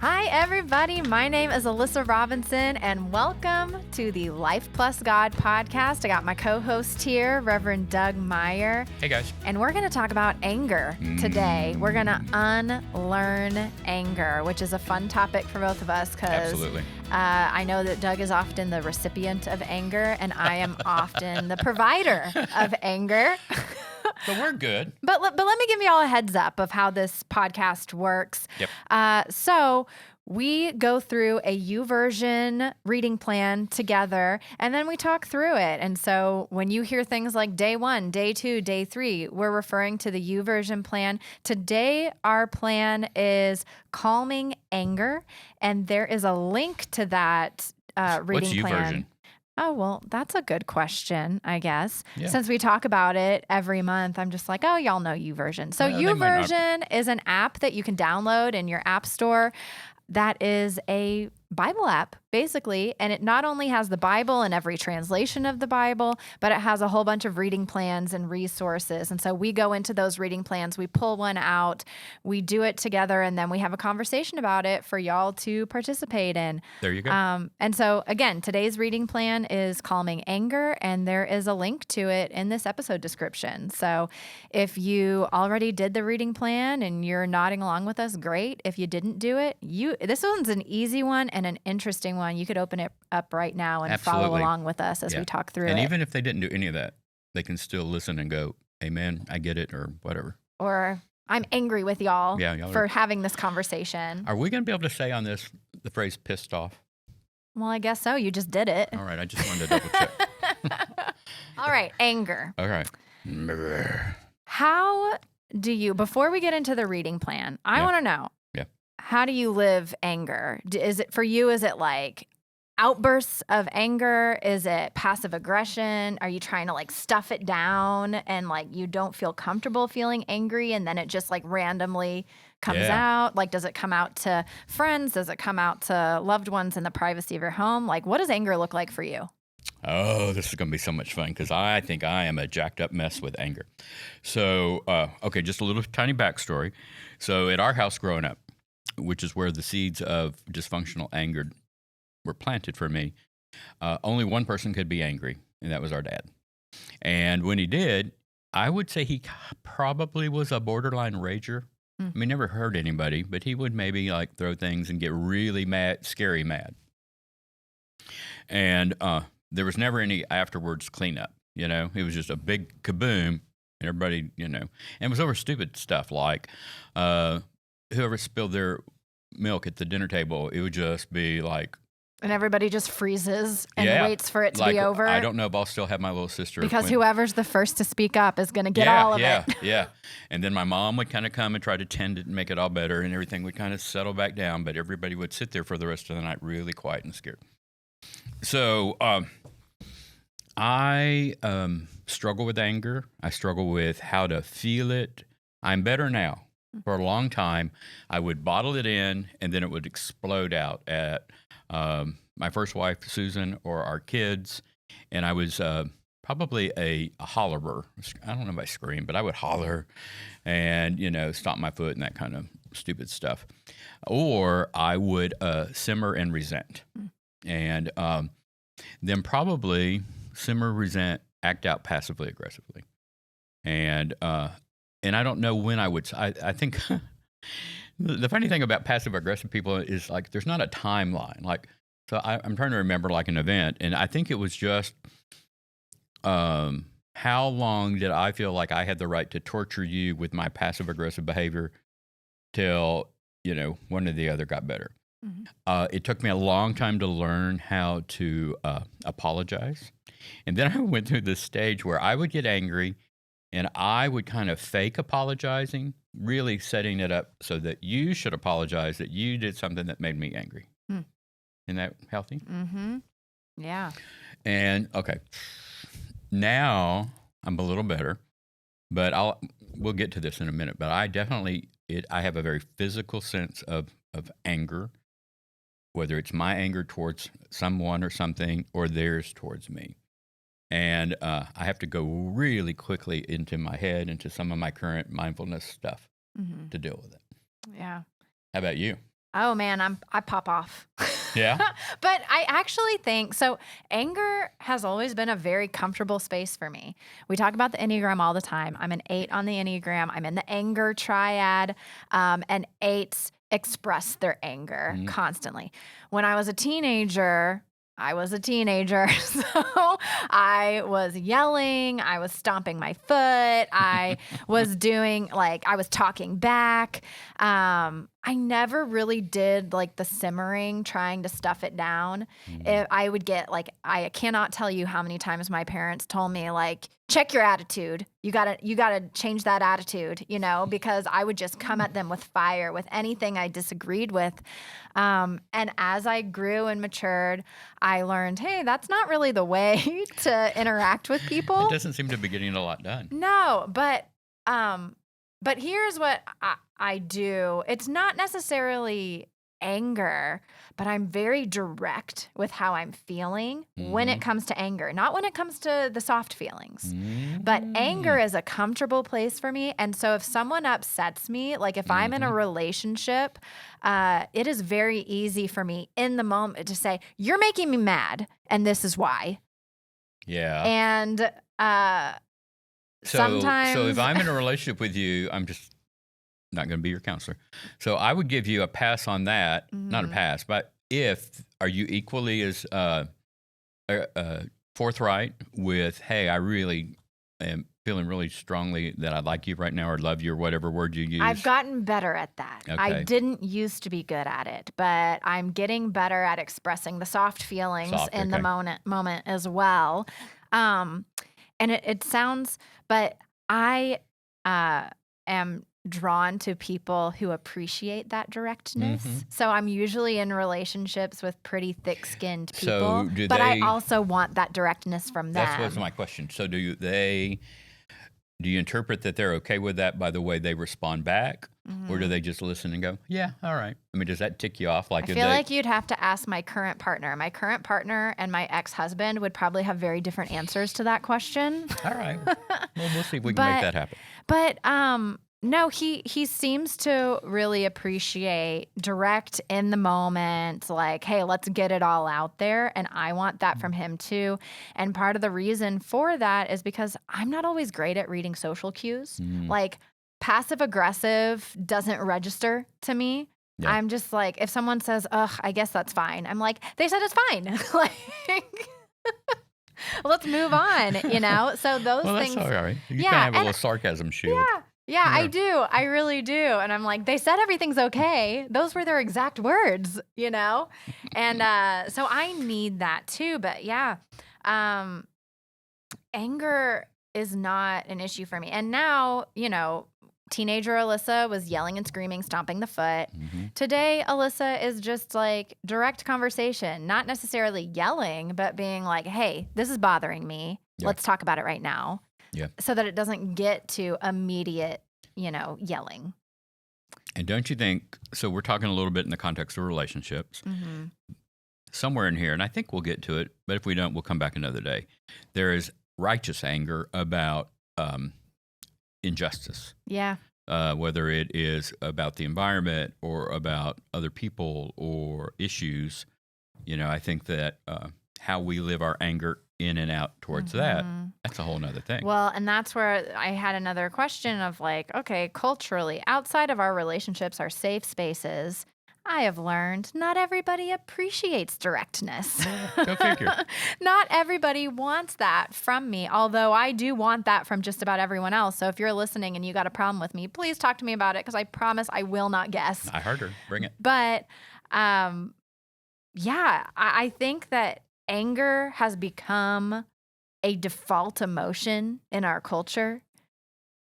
Hi, everybody. My name is Alyssa Robinson, and welcome to the Life Plus God podcast. I got my co-host here, Reverend Doug Meyer. Hey, guys. And we're going to talk about anger today. We're going to unlearn anger, which is a fun topic for both of us because I know that Doug is often the recipient of anger, and I am often the provider of anger. But we're good. But let me give you all a heads up of how this podcast works. Yep. So we go through a YouVersion reading plan together, and then we talk through it. And so when you hear things like day 1, day 2, day 3, we're referring to the YouVersion plan. Today, our plan is calming anger, and there is a link to that reading What's plan. YouVersion? Oh, well, that's a good question, I guess. Yeah. Since we talk about it every month, I'm just like, oh, y'all know YouVersion. So Well, they might not. YouVersion is an app that you can download in your app store that is a Bible app, basically. And it not only has the Bible and every translation of the Bible, but it has a whole bunch of reading plans and resources. And so we go into those reading plans, we pull one out, we do it together, and then we have a conversation about it for y'all to participate in. There you go. And so, again, today's reading plan is Calming Anger, and there is a link to it in this episode description. So if you already did the reading plan and you're nodding along with us, great. If you didn't do it, this one's an easy one and an interesting one. You could open it up right now and follow Absolutely. along with us as we talk through And it. even if they didn't do any of that, they can still listen and go, amen, I get it, or whatever. Or I'm angry with y'all Yeah, for having this conversation. Are we going to be able to say on this the phrase pissed off? Well, I guess so. You just did it. All right, I just wanted to double check. All right, anger. All right. How do you, before we get into the reading plan, I want to know, how do you live anger? Is it for you, is it like outbursts of anger? Is it passive aggression? Are you trying to like stuff it down and like you don't feel comfortable feeling angry and then it just like randomly comes out? Like, does it come out to friends? Does it come out to loved ones in the privacy of your home? Like, what does anger look like for you? Oh, this is going to be so much fun because I think I am a jacked up mess with anger. So, okay, just a little tiny backstory. So at our house growing up, which is where the seeds of dysfunctional anger were planted for me, only one person could be angry, and that was our dad. And when he did, I would say he probably was a borderline rager. I mean, never hurt anybody, but he would maybe like throw things and get really mad, scary mad. And there was never any afterwards cleanup, you know? It was just a big kaboom, and everybody, you know. And it was over stupid stuff like whoever spilled their milk at the dinner table, it would just be like... And everybody just freezes and waits for it to be over. I don't know if I'll still have my little sister. Because whoever's the first to speak up is going to get all of it. Yeah. And then my mom would kind of come and try to tend it and make it all better, and everything would kind of settle back down, but everybody would sit there for the rest of the night really quiet and scared. So I struggle with anger. I struggle with how to feel it. I'm better now. For a long time, I would bottle it in, and then it would explode out at my first wife, Susan, or our kids. And I was probably a hollerer. I don't know if I scream, but I would holler and, you know, stomp my foot and that kind of stupid stuff. Or I would simmer and resent. And then probably simmer, resent, act out passively aggressively. And I don't know when I would. I think the funny thing about passive aggressive people is like there's not a timeline. Like, so I'm trying to remember like an event, and I think it was just how long did I feel like I had the right to torture you with my passive aggressive behavior till, you know, one or the other got better. It took me a long time to learn how to apologize, and then I went through this stage where I would get angry. And I would kind of fake apologizing, really setting it up so that you should apologize that you did something that made me angry. Isn't that healthy? Mm-hmm. Yeah. And, okay, now I'm a little better, but we'll get to this in a minute. But I definitely, I have a very physical sense of anger, whether it's my anger towards someone or something or theirs towards me. And I have to go really quickly into my head, into some of my current mindfulness stuff to deal with it. Yeah. How about you? Oh man, I pop off. Yeah. But I actually think so. Anger has always been a very comfortable space for me. We talk about the Enneagram all the time. I'm an 8 on the Enneagram. I'm in the anger triad, and 8s express their anger constantly. When I was a teenager, so I was yelling, I was stomping my foot, I was doing I was talking back. I never really did like the simmering, trying to stuff it down. I would get I cannot tell you how many times my parents told me check your attitude. You gotta change that attitude, because I would just come at them with fire with anything I disagreed with. And as I grew and matured, I learned, hey, that's not really the way to interact with people. It doesn't seem to be getting a lot done. No, but here's what I do. It's not necessarily anger, but I'm very direct with how I'm feeling when it comes to anger, not when it comes to the soft feelings. But anger is a comfortable place for me. And so if someone upsets me, like if I'm in a relationship, it is very easy for me in the moment to say, you're making me mad, and this is why. Yeah. And sometimes. So if I'm in a relationship with you, I'm just not going to be your counselor. So I would give you a pass on that. Not a pass, but are you equally as forthright with, hey, I really am feeling really strongly that I like you right now or love you or whatever word you use? I've gotten better at that. Okay. I didn't used to be good at it, but I'm getting better at expressing the soft feelings in the moment as well. And it sounds, but I am drawn to people who appreciate that directness. So I'm usually in relationships with pretty thick-skinned people, but I also want that directness from them. That was my question. So do you interpret that they're okay with that by the way they respond back? Or do they just listen and go, yeah, all right? I mean, does that tick you off? I feel like you'd have to ask my current partner. My current partner and my ex-husband would probably have very different answers to that question. All right. Well, we'll see if we can make that happen. But no, he seems to really appreciate direct in the moment, like, hey, let's get it all out there. And I want that from him too. And part of the reason for that is because I'm not always great at reading social cues. Like passive aggressive doesn't register to me. Yeah. I'm just like, if someone says, ugh, I guess that's fine. I'm like, they said it's fine. Let's move on, So those things. That's all right. You kind of have a little sarcasm shield. Yeah, I do. I really do. And I'm like, they said everything's okay. Those were their exact words, And so I need that too. But yeah, anger is not an issue for me. And now, teenager Alyssa was yelling and screaming, stomping the foot. Today, Alyssa is just like direct conversation, not necessarily yelling, but being like, hey, this is bothering me. Yeah. Let's talk about it right now. Yeah. So that it doesn't get to immediate, yelling. And don't you think, so we're talking a little bit in the context of relationships, somewhere in here, and I think we'll get to it, but if we don't, we'll come back another day. There is righteous anger about injustice. Yeah. Whether it is about the environment or about other people or issues, I think that how we live our anger in and out towards that's a whole nother thing. Well, and that's where I had another question of like, okay, culturally, outside of our relationships, our safe spaces, I have learned not everybody appreciates directness. Go figure. Not everybody wants that from me, although I do want that from just about everyone else. So if you're listening and you got a problem with me, please talk to me about it because I promise I will not guess. I heard her. Bring it. But yeah, I think that anger has become a default emotion in our culture.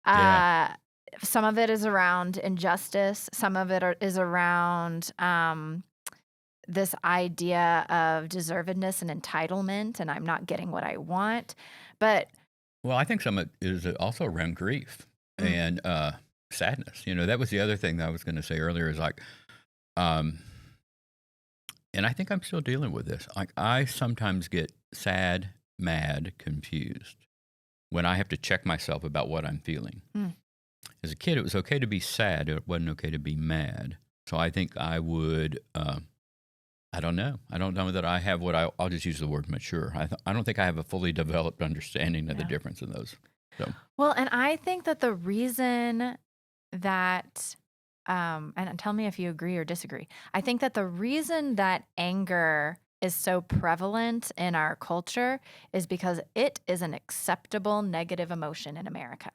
Some of it is around injustice. Some of it is around this idea of deservedness and entitlement, and I'm not getting what I want. But I think some of it is also around grief and sadness. That was the other thing that I was going to say earlier is like, and I think I'm still dealing with this. Like I sometimes get sad, mad, confused when I have to check myself about what I'm feeling. As a kid, it was okay to be sad. It wasn't okay to be mad. So I think I would, I don't know. I don't know that I have I'll just use the word mature. I don't think I have a fully developed understanding of the difference in those. So. Well, and I think that the reason that, and tell me if you agree or disagree, I think that the reason that anger is so prevalent in our culture is because it is an acceptable negative emotion in America.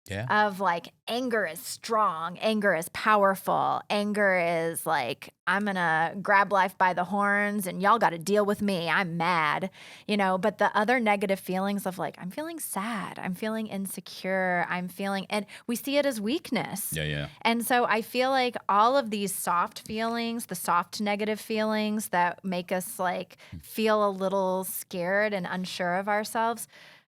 Yeah. Of like, anger is strong, anger is powerful, anger is like, I'm going to grab life by the horns and y'all got to deal with me. I'm mad, but the other negative feelings of like, I'm feeling sad, I'm feeling insecure, and we see it as weakness. Yeah. And so I feel like all of these soft feelings, the soft negative feelings that make us like feel a little scared and unsure of ourselves,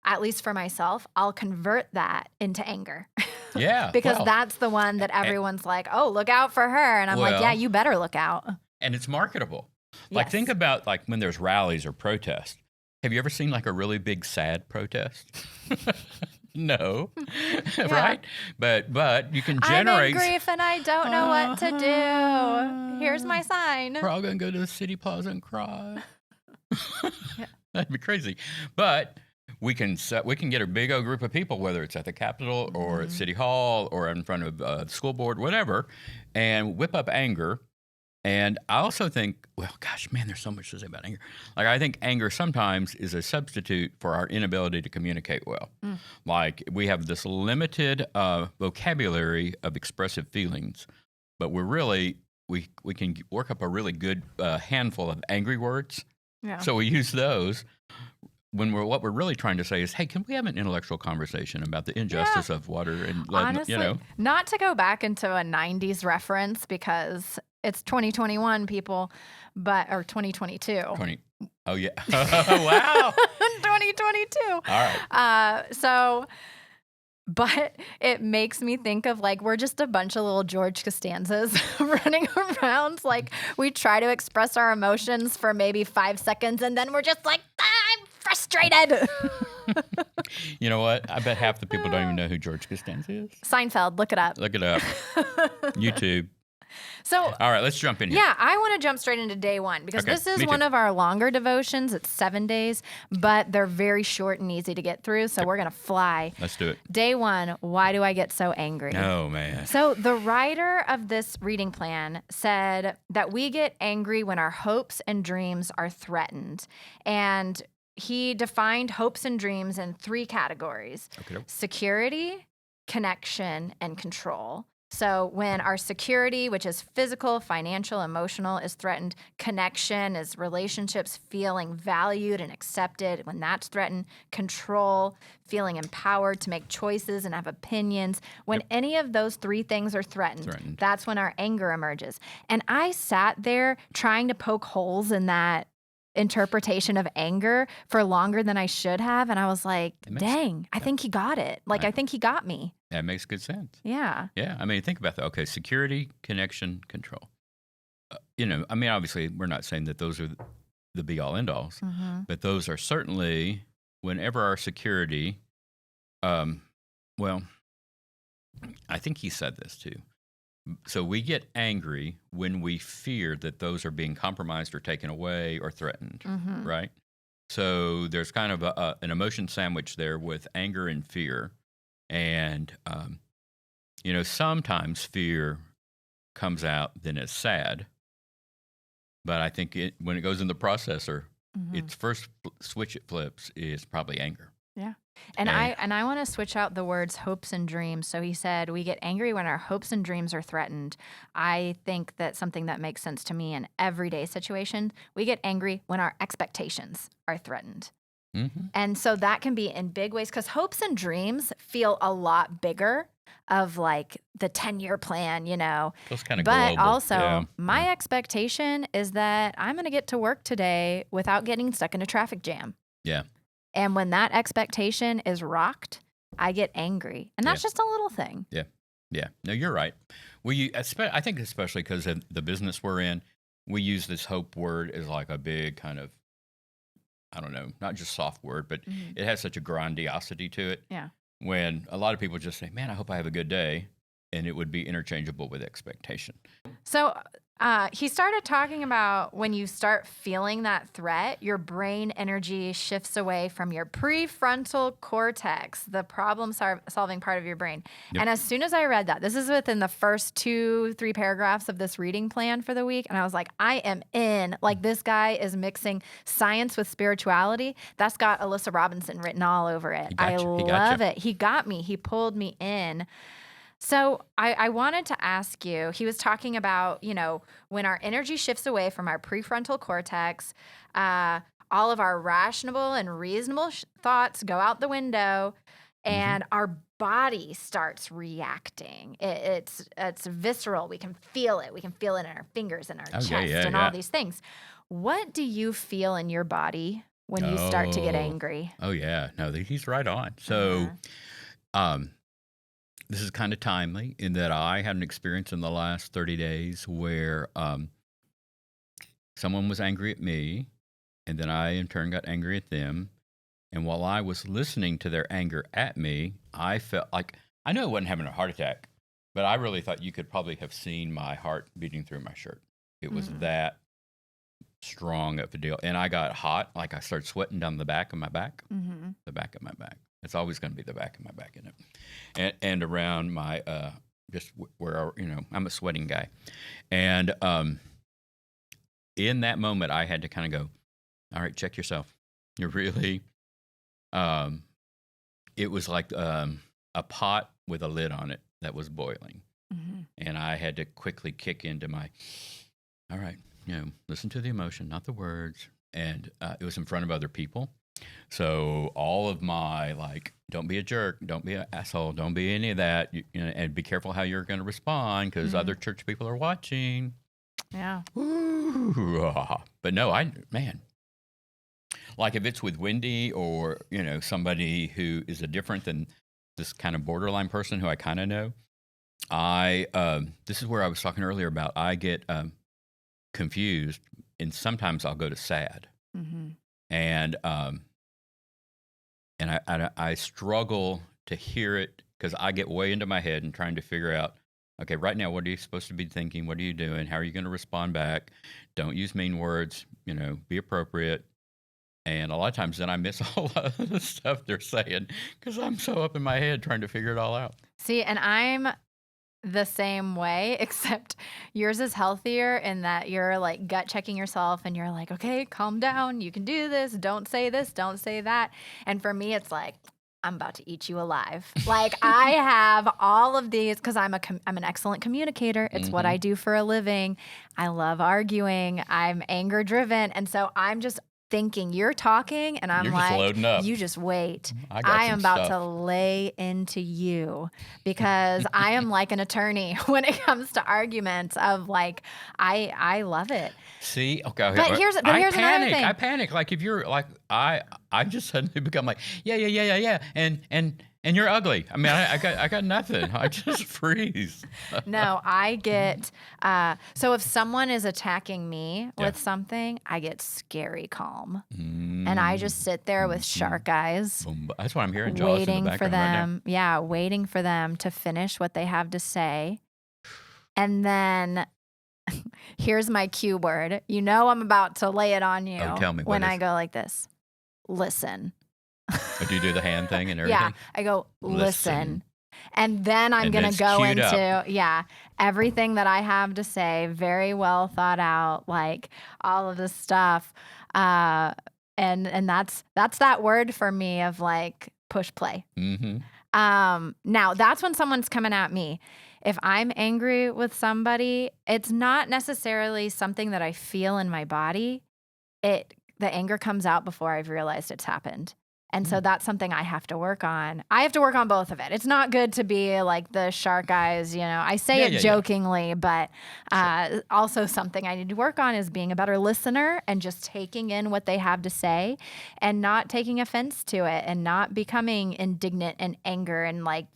at least for myself, I'll convert that into anger. Yeah. Because that's the one that everyone's like, oh, look out for her. And I'm like, yeah, you better look out. And it's marketable. Like, think about like when there's rallies or protests. Have you ever seen like a really big sad protest? No. Right? But you can generate. I'm in grief and I don't know what to do. Here's my sign. We're all going to go to the city plaza and cry. That'd be crazy. But we can get a big old group of people, whether it's at the Capitol or at City Hall or in front of the school board, whatever, and whip up anger. And I also think, well, gosh, man, there's so much to say about anger. Like, I think anger sometimes is a substitute for our inability to communicate well. Like, we have this limited vocabulary of expressive feelings, but we can work up a really good handful of angry words. Yeah. So we use those. What we're really trying to say is, hey, can we have an intellectual conversation about the injustice of water and honestly, not to go back into a 90s reference because it's 2021, people, or 2022. Oh yeah. Wow. 2022. All right. But it makes me think of like, we're just a bunch of little George Costanzas running around. Like, we try to express our emotions for maybe 5 seconds and then we're just like, I'm frustrated. You know what? I bet half the people don't even know who George Costanza is. Seinfeld, look it up. Look it up. YouTube. So, all right, let's jump in here. Yeah, I want to jump straight into day one because this is one of our longer devotions. It's 7 days, but they're very short and easy to get through. So we're going to fly. Let's do it. Day one, why do I get so angry? Oh, man. So the writer of this reading plan said that we get angry when our hopes and dreams are threatened. And he defined hopes and dreams in 3 categories: security, connection, and control. So when our security, which is physical, financial, emotional, is threatened, connection is relationships, feeling valued and accepted. When that's threatened, control, feeling empowered to make choices and have opinions. When any of those 3 things are threatened, that's when our anger emerges. And I sat there trying to poke holes in that interpretation of anger for longer than I should have. And I was like, dang, I think he got it. Like, I think he got me. That makes good sense. Yeah. Yeah. I mean, think about that. Okay. Security, connection, control. I mean, obviously we're not saying that those are the be all end alls, but those are certainly whenever our security, well, I think he said this too. So we get angry when we fear that those are being compromised or taken away or threatened, right? So there's kind of an emotion sandwich there with anger and fear. And, sometimes fear comes out then it's sad. But I think when it goes in the processor, its first switch it flips is probably anger. Yeah. And I want to switch out the words hopes and dreams. So he said, we get angry when our hopes and dreams are threatened. I think that something that makes sense to me in everyday situation, we get angry when our expectations are threatened. And so that can be in big ways because hopes and dreams feel a lot bigger of like the 10-year plan, Feels kind of but global. Also my expectation is that I'm going to get to work today without getting stuck in a traffic jam. Yeah. And when that expectation is rocked, I get angry. And that's just a little thing. Yeah. Yeah. No, you're right. I think especially because of the business we're in, we use this hope word as like a big kind of, I don't know, not just soft word, but it has such a grandiosity to it. Yeah. When a lot of people just say, man, I hope I have a good day. and it would be interchangeable with expectation. So he started talking about when you start feeling that threat, your brain energy shifts away from your prefrontal cortex, the problem-solving part of your brain. Yep. And as soon as I read that, this is within the first 2-3 paragraphs of this reading plan for the week, and I was like, I am in. Like, this guy is mixing science with spirituality. That's got Alyssa Robinson written all over it. I love it. He got me. He pulled me in. So I wanted to ask you, he was talking about, when our energy shifts away from our prefrontal cortex, all of our rational and reasonable thoughts go out the window, and our body starts reacting. It's visceral. We can feel it. We can feel it in our fingers and our chest and all these things. What do you feel in your body when you start to get angry? Oh, yeah. No, he's right on. So, this is kind of timely in that I had an experience in the last 30 days where someone was angry at me, and then I in turn got angry at them. And while I was listening to their anger at me, I felt like, I know I wasn't having a heart attack, but I really thought you could probably have seen my heart beating through my shirt. It was that strong of a deal. And I got hot, like I started sweating down the back of my back, the back of my back. It's always going to be the back of my back, isn't it? And around my, just where, I'm a sweating guy. And in that moment, I had to kind of go, all right, check yourself. You're really, it was like a pot with a lid on it that was boiling. And I had to quickly kick into my, all right, listen to the emotion, not the words. And it was in front of other people. So all of my, like, don't be a jerk, don't be an asshole, don't be any of that, and be careful how you're going to respond because other church people are watching. Yeah. Ooh, but no, man, like if it's with Wendy or, somebody who is different than this kind of borderline person who I kind of know, this is where I was talking earlier about, I get confused, and sometimes I'll go to sad. And I struggle to hear it because I get way into my head and trying to figure out, okay, right now, what are you supposed to be thinking? What are you doing? How are you going to respond back? Don't use mean words, be appropriate. And a lot of times then I miss all of the stuff they're saying because I'm so up in my head trying to figure it all out. See, and I'm the same way, except yours is healthier in that you're like gut checking yourself and you're like, okay, calm down. You can do this. Don't say this. Don't say that. And for me, it's like, I'm about to eat you alive. Like I have all of these because I'm an excellent communicator. It's what I do for a living. I love arguing. I'm anger driven. And so I'm just thinking you're talking and I'm like, loading up. You just wait. I am about to lay into you because I am like an attorney when it comes to arguments of like, I love it. See, okay. But here's another thing. I panic. Like if you're like, I just suddenly become like, yeah. And you're ugly. I mean, I got nothing. I just freeze. No, I get, so if someone is attacking me with something, I get scary calm. And I just sit there with shark eyes. That's what I'm hearing, Jaws, waiting in the for background them. Right now. Yeah, waiting for them to finish what they have to say. And then here's my cue word. I'm about to lay it on you. Oh, tell me. When I go like this. Listen. Do you do the hand thing and everything? Yeah, I go, listen. And then I'm going to go into, everything that I have to say, very well thought out, like all of this stuff. And that's that word for me of like push play. Now, that's when someone's coming at me. If I'm angry with somebody, it's not necessarily something that I feel in my body. The anger comes out before I've realized it's happened. And so that's something I have to work on. I have to work on both of it. It's not good to be like the shark eyes, I say it jokingly, but also something I need to work on is being a better listener and just taking in what they have to say and not taking offense to it and not becoming indignant and anger and like,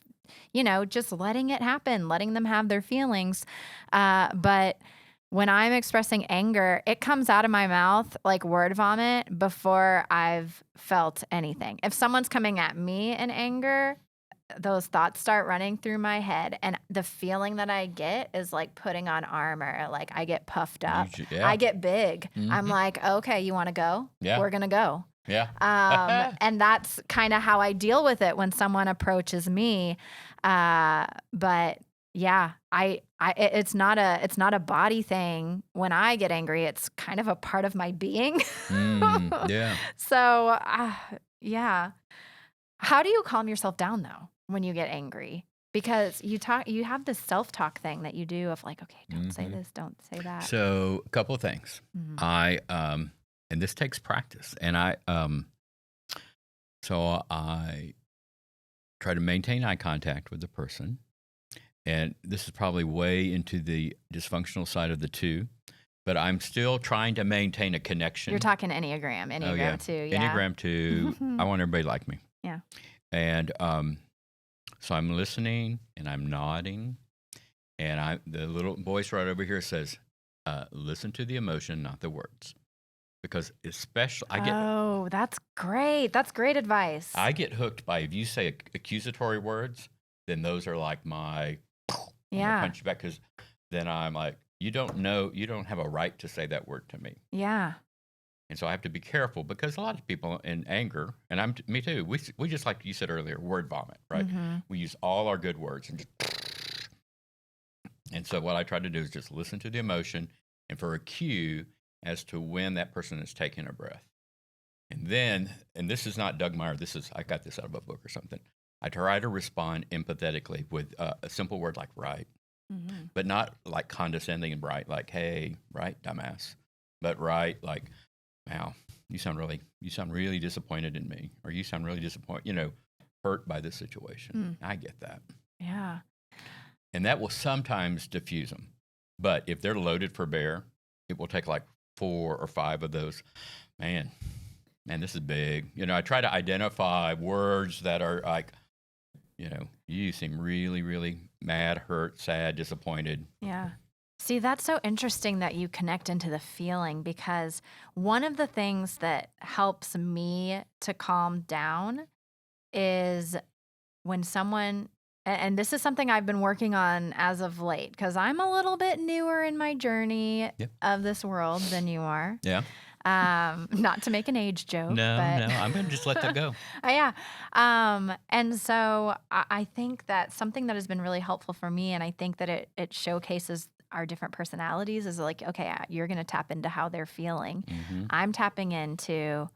just letting it happen, letting them have their feelings. But when I'm expressing anger, it comes out of my mouth like word vomit before I've felt anything. If someone's coming at me in anger, those thoughts start running through my head, and the feeling that I get is like putting on armor. Like I get puffed up. I get big. I'm like, okay, you want to go? Yeah. We're going to go. Yeah. And that's kind of how I deal with it when someone approaches me. But yeah, it's not a body thing. When I get angry, it's kind of a part of my being. Yeah. So, yeah. How do you calm yourself down though when you get angry? Because you have this self-talk thing that you do of like, okay, don't say this, don't say that. So a couple of things. And this takes practice. And I try to maintain eye contact with the person. And this is probably way into the dysfunctional side of the two, but I'm still trying to maintain a connection. You're talking Enneagram 2, yeah. Enneagram 2. I want everybody to like me. Yeah. And so I'm listening and I'm nodding, and the little voice right over here says, listen to the emotion, not the words. Because especially Oh, that's great. That's great advice. I get hooked by, if you say accusatory words, then those are like my punch you back, because then I'm like, you don't have a right to say that word to me. Yeah. And so I have to be careful, because a lot of people in anger, and me too, we just, like you said earlier, word vomit, right? We use all our good words and so what I try to do is just listen to the emotion and for a cue as to when that person is taking a breath. And then, and this is not Doug Meyer, I got this out of a book or something. I try to respond empathetically with a simple word like right, but not like condescending and bright, like, hey, right, dumbass. But right, like, wow, you sound really disappointed in me, or you sound really disappointed, hurt by this situation. I get that. Yeah. And that will sometimes diffuse them. But if they're loaded for bear, it will take like 4 or 5 of those. Man, this is big. I try to identify words that are like, you seem really, really mad, hurt, sad, disappointed. Yeah. See, that's so interesting that you connect into the feeling, because one of the things that helps me to calm down is when someone, and this is something I've been working on as of late, because I'm a little bit newer in my journey of this world than you are. Yeah. Not to make an age joke. No, I'm going to just let that go. Yeah. And so I think that something that has been really helpful for me, and I think that it showcases our different personalities, is like, okay, you're going to tap into how they're feeling. I'm tapping into,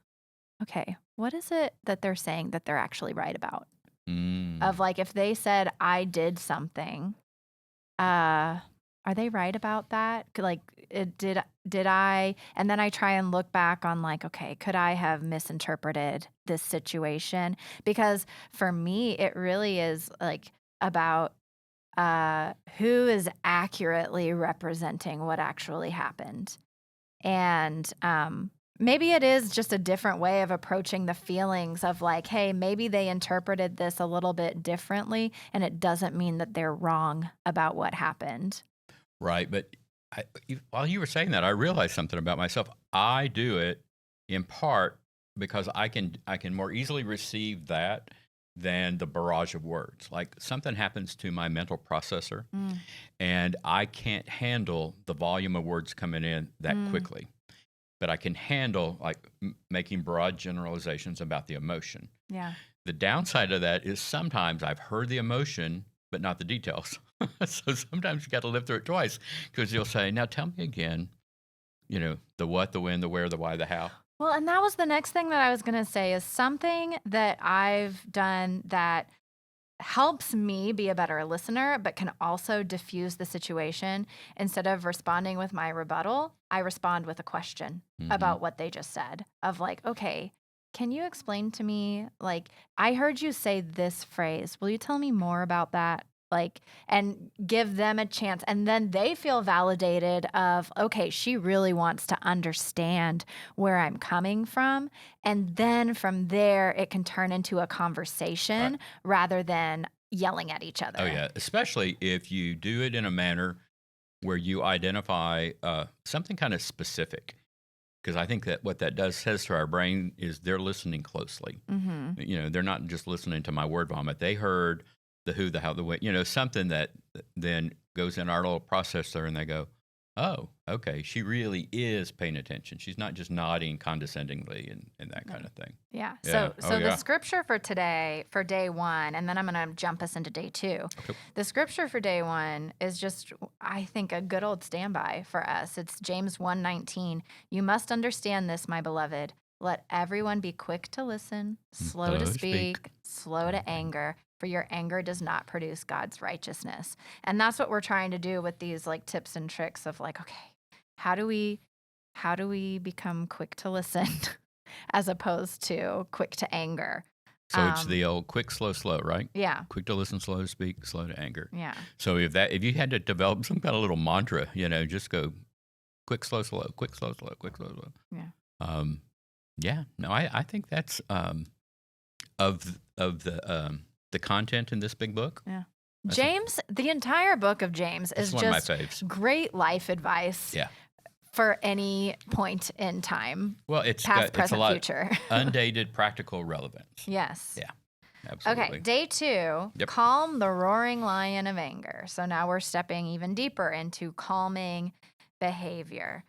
okay, what is it that they're saying that they're actually right about? Of like, if they said I did something, are they right about that? Like, did I? And then I try and look back on like, okay, could I have misinterpreted this situation? Because for me, it really is like about who is accurately representing what actually happened. And maybe it is just a different way of approaching the feelings of like, hey, maybe they interpreted this a little bit differently, and it doesn't mean that they're wrong about what happened. Right. But while you were saying that, I realized something about myself. I do it in part because I can more easily receive that than the barrage of words. Like something happens to my mental processor, and I can't handle the volume of words coming in that quickly. But I can handle like making broad generalizations about the emotion. Yeah. The downside of that is sometimes I've heard the emotion, but not the details. So sometimes you got to live through it twice, because you'll say, now tell me again, the what, the when, the where, the why, the how. Well, and that was the next thing that I was going to say, is something that I've done that helps me be a better listener, but can also diffuse the situation. Instead of responding with my rebuttal, I respond with a question about what they just said, of like, okay, can you explain to me, like, I heard you say this phrase. Will you tell me more about that? Like, and give them a chance. And then they feel validated of, okay, she really wants to understand where I'm coming from. And then from there, it can turn into a conversation rather than yelling at each other. Oh, yeah. Especially if you do it in a manner where you identify something kind of specific. because I think that what that does says to our brain is they're listening closely. Mm-hmm. They're not just listening to my word vomit. They heard the who, the how, the what, something that then goes in our little processor and they go, oh, okay, she really is paying attention. She's not just nodding condescendingly and that kind of thing. Yeah. Yeah. So the scripture for today, for day 1, and then I'm going to jump us into day 2. Okay. The scripture for day 1 is just, I think, a good old standby for us. It's James 1:19. You must understand this, my beloved. Let everyone be quick to listen, slow to speak, slow to anger, for your anger does not produce God's righteousness. And that's what we're trying to do with these like tips and tricks of like, okay, how do we become quick to listen as opposed to quick to anger? So it's the old quick, slow, slow, right? Yeah. Quick to listen, slow to speak, slow to anger. Yeah. So if you had to develop some kind of little mantra, just go quick, slow, slow, quick, slow, slow, quick, slow, slow. Yeah. Yeah. No, I think that's of the content in this big book. Yeah. James, the entire book of James is one of my just faves. Great life advice. Yeah. For any point in time. Well, it's past, present, a lot future. undated, practical relevance. Yes. Yeah. Absolutely. Okay, day 2, calm the roaring lion of anger. So now we're stepping even deeper into calming behavior.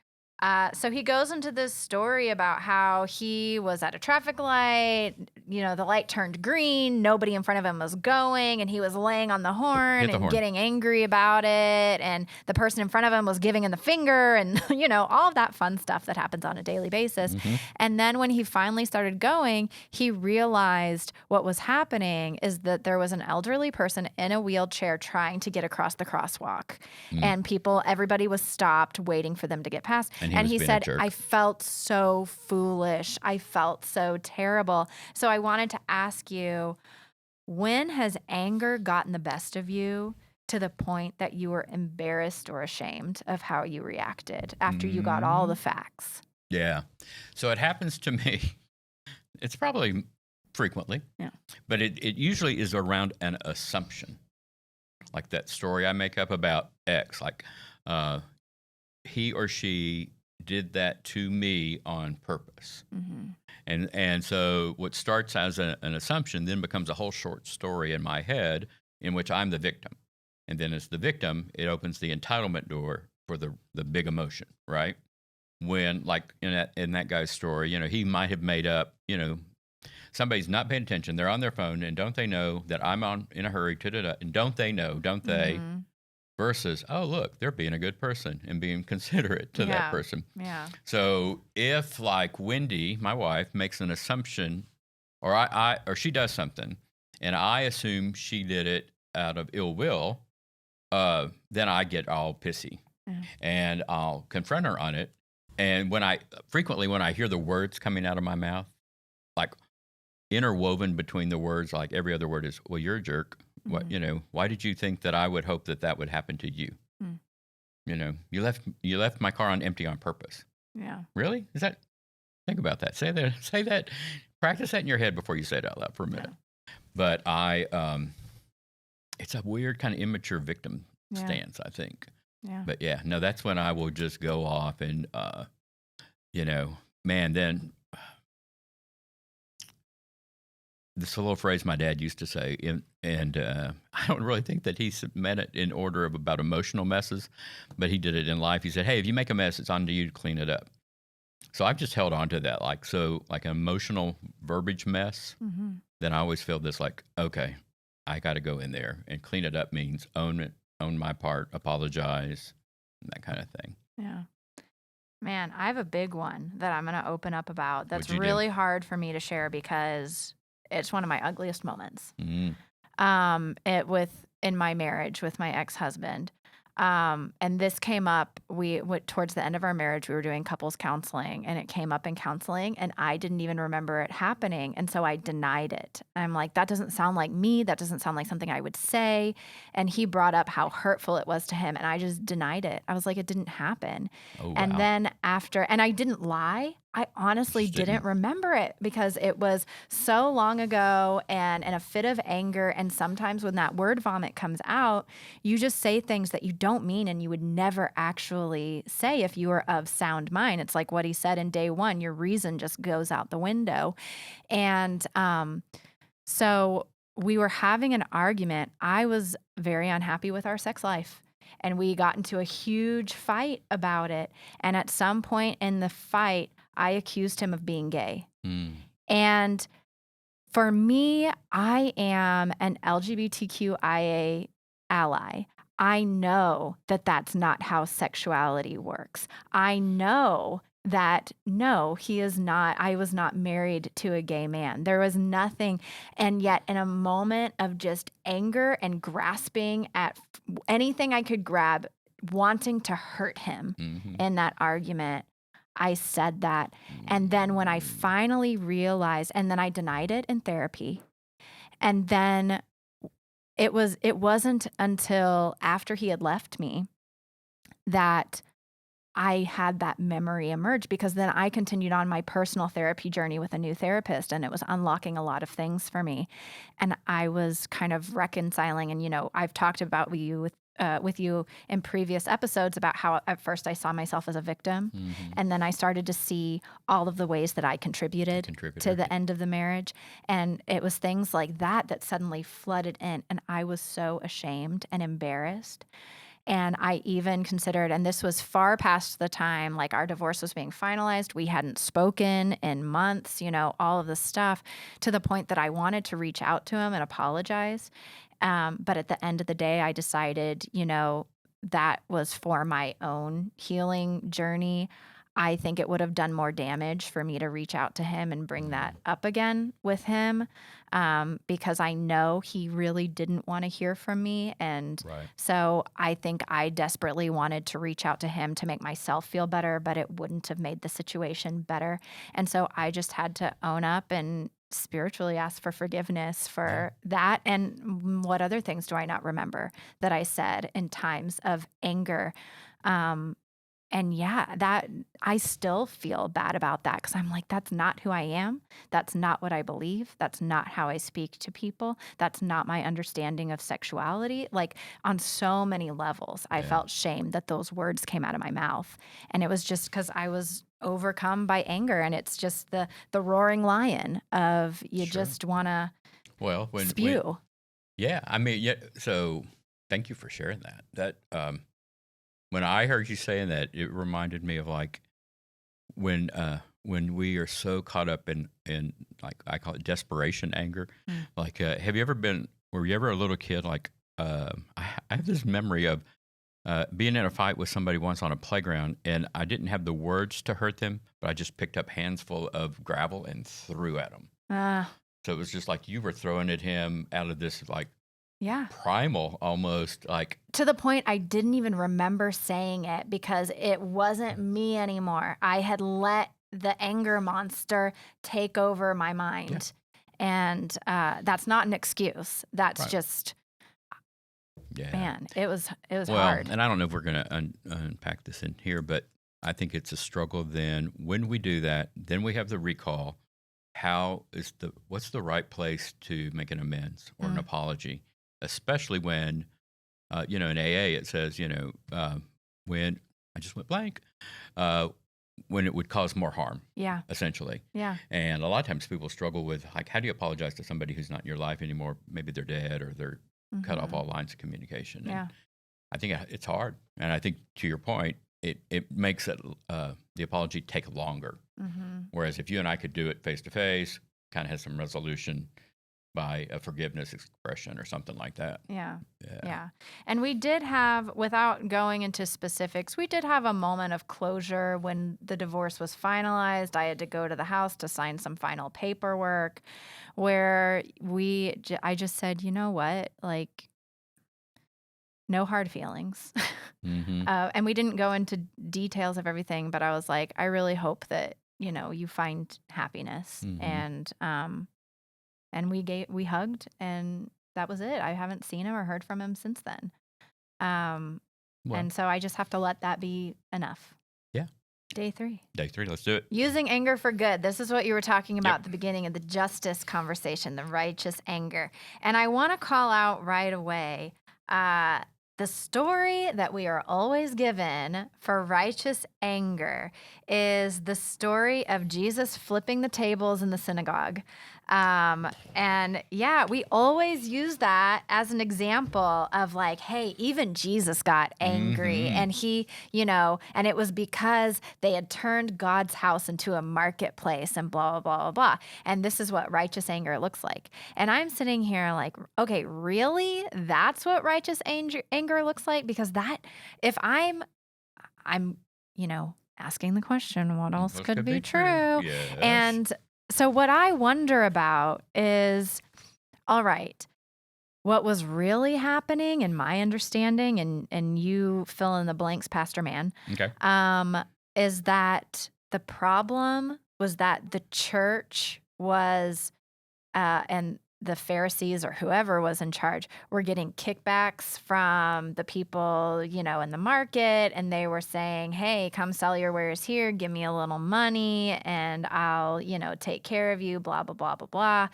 So he goes into this story about how he was at a traffic light, the light turned green, nobody in front of him was going, and he was laying on the horn and getting angry about it, and the person in front of him was giving him the finger and, all of that fun stuff that happens on a daily basis. Mm-hmm. And then when he finally started going, he realized what was happening is that there was an elderly person in a wheelchair trying to get across the crosswalk, and everybody was stopped waiting for them to get past. And he said, I felt so foolish. I felt so terrible. So I wanted to ask you, when has anger gotten the best of you to the point that you were embarrassed or ashamed of how you reacted after you got all the facts? Yeah. So it happens to me. It's probably frequently. Yeah. But it usually is around an assumption. Like that story I make up about X. Like he or she did that to me on purpose. Mm-hmm. And so what starts as an assumption then becomes a whole short story in my head in which I'm the victim. And then as the victim, it opens the entitlement door for the big emotion, right? When, like in that guy's story, he might have made up, somebody's not paying attention, they're on their phone, and don't they know that I'm in a hurry, and don't they know, don't they? Mm-hmm. Versus, oh, look, they're being a good person and being considerate to that person. Yeah. So if, like Wendy, my wife, makes an assumption, or or she does something, and I assume she did it out of ill will, then I get all pissy, and I'll confront her on it. And when I hear the words coming out of my mouth, like interwoven between the words, like every other word is, well, you're a jerk. What, why did you think that I would hope that would happen to you? You left my car on empty on purpose. Yeah. Really? Think about that. Say that, practice that in your head before you say it out loud for a minute. Yeah. But it's a weird kind of immature victim stance, I think. Yeah. But yeah, no, that's when I will just go off and, then this little phrase my dad used to say, and I don't really think that he meant it in order of about emotional messes, but he did it in life. He said, hey, if you make a mess, it's on to you to clean it up. So I've just held on to that. Like an emotional verbiage mess, then I always feel this like, okay, I got to go in there and clean it up means own it, own my part, apologize, that kind of thing. Yeah. Man, I have a big one that I'm going to open up about that's really hard for me to share because it's one of my ugliest moments. Mm-hmm. In my marriage with my ex-husband. And this came up, towards the end of our marriage, we were doing couples counseling, and it came up in counseling, and I didn't even remember it happening. And so I denied it. I'm like, that doesn't sound like me. That doesn't sound like something I would say. And he brought up how hurtful it was to him, and I just denied it. I was like, it didn't happen. Oh, wow. And then and I didn't lie. I honestly didn't remember it because it was so long ago and in a fit of anger. And sometimes when that word vomit comes out, you just say things that you don't mean and you would never actually say if you were of sound mind. It's like what he said in day one, your reason just goes out the window. And so we were having an argument. I was very unhappy with our sex life. And we got into a huge fight about it. And at some point in the fight, I accused him of being gay. And for me, I am an LGBTQIA ally. I know that that's not how sexuality works. I know that no, he is not, I was not married to a gay man. There was nothing. And yet in a moment of just anger and grasping at anything I could grab, wanting to hurt him in that argument, I said that. And then when I finally realized, and then I denied it in therapy. And then it wasn't until after he had left me that I had that memory emerge, because then I continued on my personal therapy journey with a new therapist, and it was unlocking a lot of things for me. And I was kind of reconciling. And, I've talked about with you in previous episodes about how at first I saw myself as a victim, and then I started to see all of the ways that I contributed to the end of the marriage. And it was things like that suddenly flooded in, and I was so ashamed and embarrassed. And I even considered, and this was far past the time, like our divorce was being finalized. We hadn't spoken in months, all of this stuff, to the point that I wanted to reach out to him and apologize. But at the end of the day, I decided, that was for my own healing journey. I think it would have done more damage for me to reach out to him and bring that up again with him, because I know he really didn't want to hear from me. And so I think I desperately wanted to reach out to him to make myself feel better, but it wouldn't have made the situation better. And so I just had to own up and spiritually ask for forgiveness for that. And what other things do I not remember that I said in times of anger? And that I still feel bad about that, because I'm like, that's not who I am. That's not what I believe. That's not how I speak to people. That's not my understanding of sexuality. Like, on so many levels, I felt shame that those words came out of my mouth. And it was just because I was overcome by anger. And it's just the roaring lion of you just want to spew. So thank you for sharing that. When I heard you saying that, it reminded me of like when we are so caught up in like I call it desperation anger. Like, were you ever a little kid? Like, I have this memory of being in a fight with somebody once on a playground, and I didn't have the words to hurt them, but I just picked up hands full of gravel and threw at them. So it was just like you were throwing at him out of this like primal, almost, like to the point I didn't even remember saying it because it wasn't me anymore. I had let the anger monster take over my mind. And that's not an excuse. That's just, man, it was hard. And I don't know if we're going to unpack this in here, but I think it's a struggle. Then when we do that, then we have the recall. What's the right place to make an amends or an apology? Especially when, in AA, it says, when I just went blank, when it would cause more harm, essentially. And a lot of times people struggle with, like, how do you apologize to somebody who's not in your life anymore? Maybe they're dead or they're cut off all lines of communication. And I think it's hard. And I think, to your point, it makes the apology take longer. Whereas if you and I could do it face to face, kind of has some resolution by a forgiveness expression or something like that. Yeah. And we did have, without going into specifics, we did have a moment of closure when the divorce was finalized. I had to go to the house to sign some final paperwork where I just said, you know what, like, no hard feelings. And we didn't go into details of everything, but I was like, I really hope that, you find happiness. And we hugged, and that was it. I haven't seen him or heard from him since then. And so I just have to let that be enough. Day 3. Day 3, let's do it. Using anger for good. This is what you were talking about at the beginning of the justice conversation, the righteous anger. And I want to call out right away the story that we are always given for righteous anger is the story of Jesus flipping the tables in the synagogue. And yeah, we always use that as an example of like, hey, even Jesus got angry and he, and it was because they had turned God's house into a marketplace and blah, blah, blah, blah, blah. And this is what righteous anger looks like. And I'm sitting here like, okay, really? That's what righteous anger looks like? Because if I'm, asking the question, what else could be true? Yes. And so what I wonder about is, all right, what was really happening in my understanding, and you fill in the blanks, Pastor Man, Okay. is that the problem was that the church was, and the Pharisees or whoever was in charge were getting kickbacks from the people, in the market. And they were saying, hey, come sell your wares here. Give me a little money and I'll, take care of you, blah, blah, blah, blah, blah.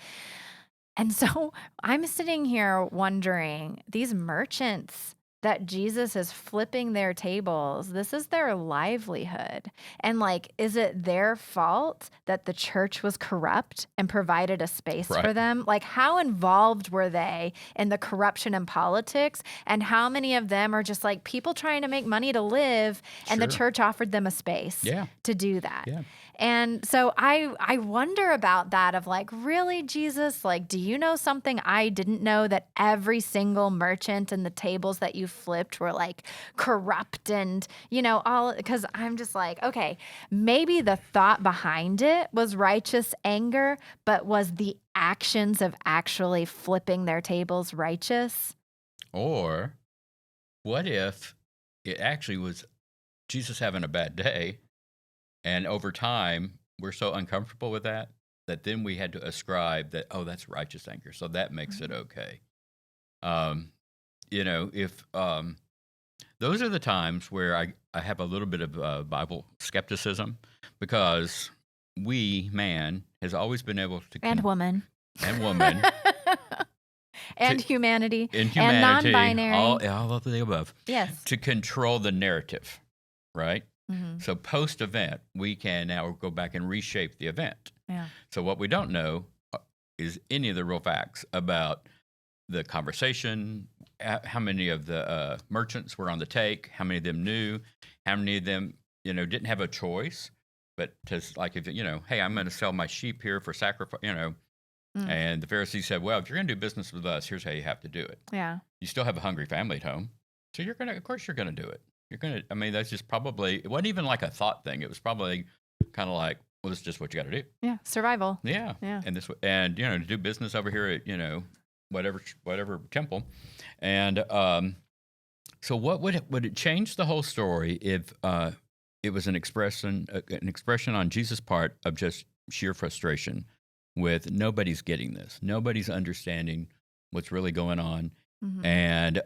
And so I'm sitting here wondering, these merchants that Jesus is flipping their tables, this is their livelihood. And like, is it their fault that the church was corrupt and provided a space for them? Like, how involved were they in the corruption and politics? And how many of them are just like people trying to make money to live and the church offered them a space to do that? Yeah. And so I wonder about that of like, really, Jesus, like, do you know something I didn't know, that every single merchant and the tables that you flipped were like corrupt and, all, because I'm just like, okay, maybe the thought behind it was righteous anger, but was the actions of actually flipping their tables righteous? Or what if it actually was Jesus having a bad day? And over time, we're so uncomfortable with that then we had to ascribe that, oh, that's righteous anger. So that makes it okay. If those are the times where I have a little bit of Bible skepticism, because man, has always been able to... And woman. And woman. And humanity. And non-binary. All of the above. Yes. To control the narrative, right? Mm-hmm. So post-event, we can now go back and reshape the event. Yeah. So what we don't know is any of the real facts about the conversation, how many of the merchants were on the take, how many of them knew, how many of them, didn't have a choice, but just like, if hey, I'm going to sell my sheep here for sacrifice, And the Pharisees said, well, if you're going to do business with us, here's how you have to do it. Yeah. You still have a hungry family at home, so of course you're going to do it. That's just probably, it wasn't even like a thought thing. It was probably kind of like, well, this is just what you got to do. Yeah, survival. Yeah. And to do business over here at, whatever temple. And so what would it change the whole story if it was an expression on Jesus' part of just sheer frustration with nobody's getting this. Nobody's understanding what's really going on. Mm-hmm. And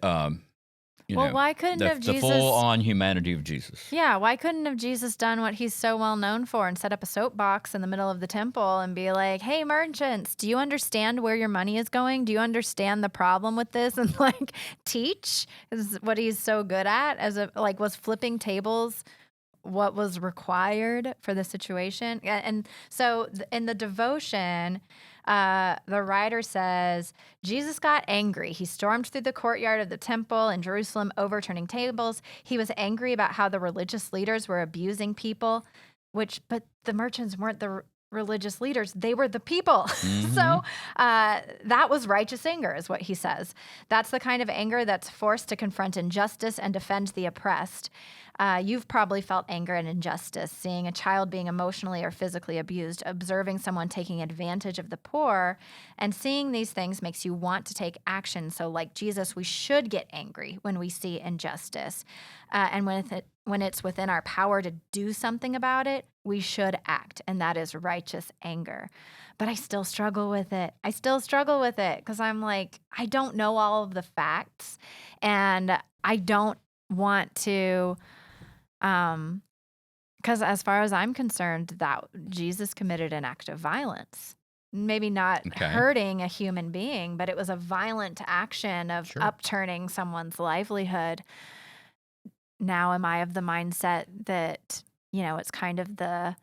why couldn't have Jesus... The full-on humanity of Jesus. Yeah, why couldn't have Jesus done what he's so well known for and set up a soapbox in the middle of the temple and be like, hey, merchants, do you understand where your money is going? Do you understand the problem with this? And like teach is what he's so good at, was flipping tables what was required for the situation. And so in the devotion... the writer says, Jesus got angry. He stormed through the courtyard of the temple in Jerusalem, overturning tables. He was angry about how the religious leaders were abusing people, but the merchants weren't the religious leaders. They were the people. Mm-hmm. So that was righteous anger, is what he says. That's the kind of anger that's forced to confront injustice and defend the oppressed. You've probably felt anger and injustice, seeing a child being emotionally or physically abused, observing someone taking advantage of the poor, and seeing these things makes you want to take action. So like Jesus, we should get angry when we see injustice. And when it's within our power to do something about it, we should act, and that is righteous anger. But I still struggle with it. Because I'm like, I don't know all of the facts, and I don't want to Because as far as I'm concerned, that Jesus committed an act of violence. Maybe not hurting a human being, but it was a violent action of upturning someone's livelihood. Now, am I of the mindset that, it's kind of the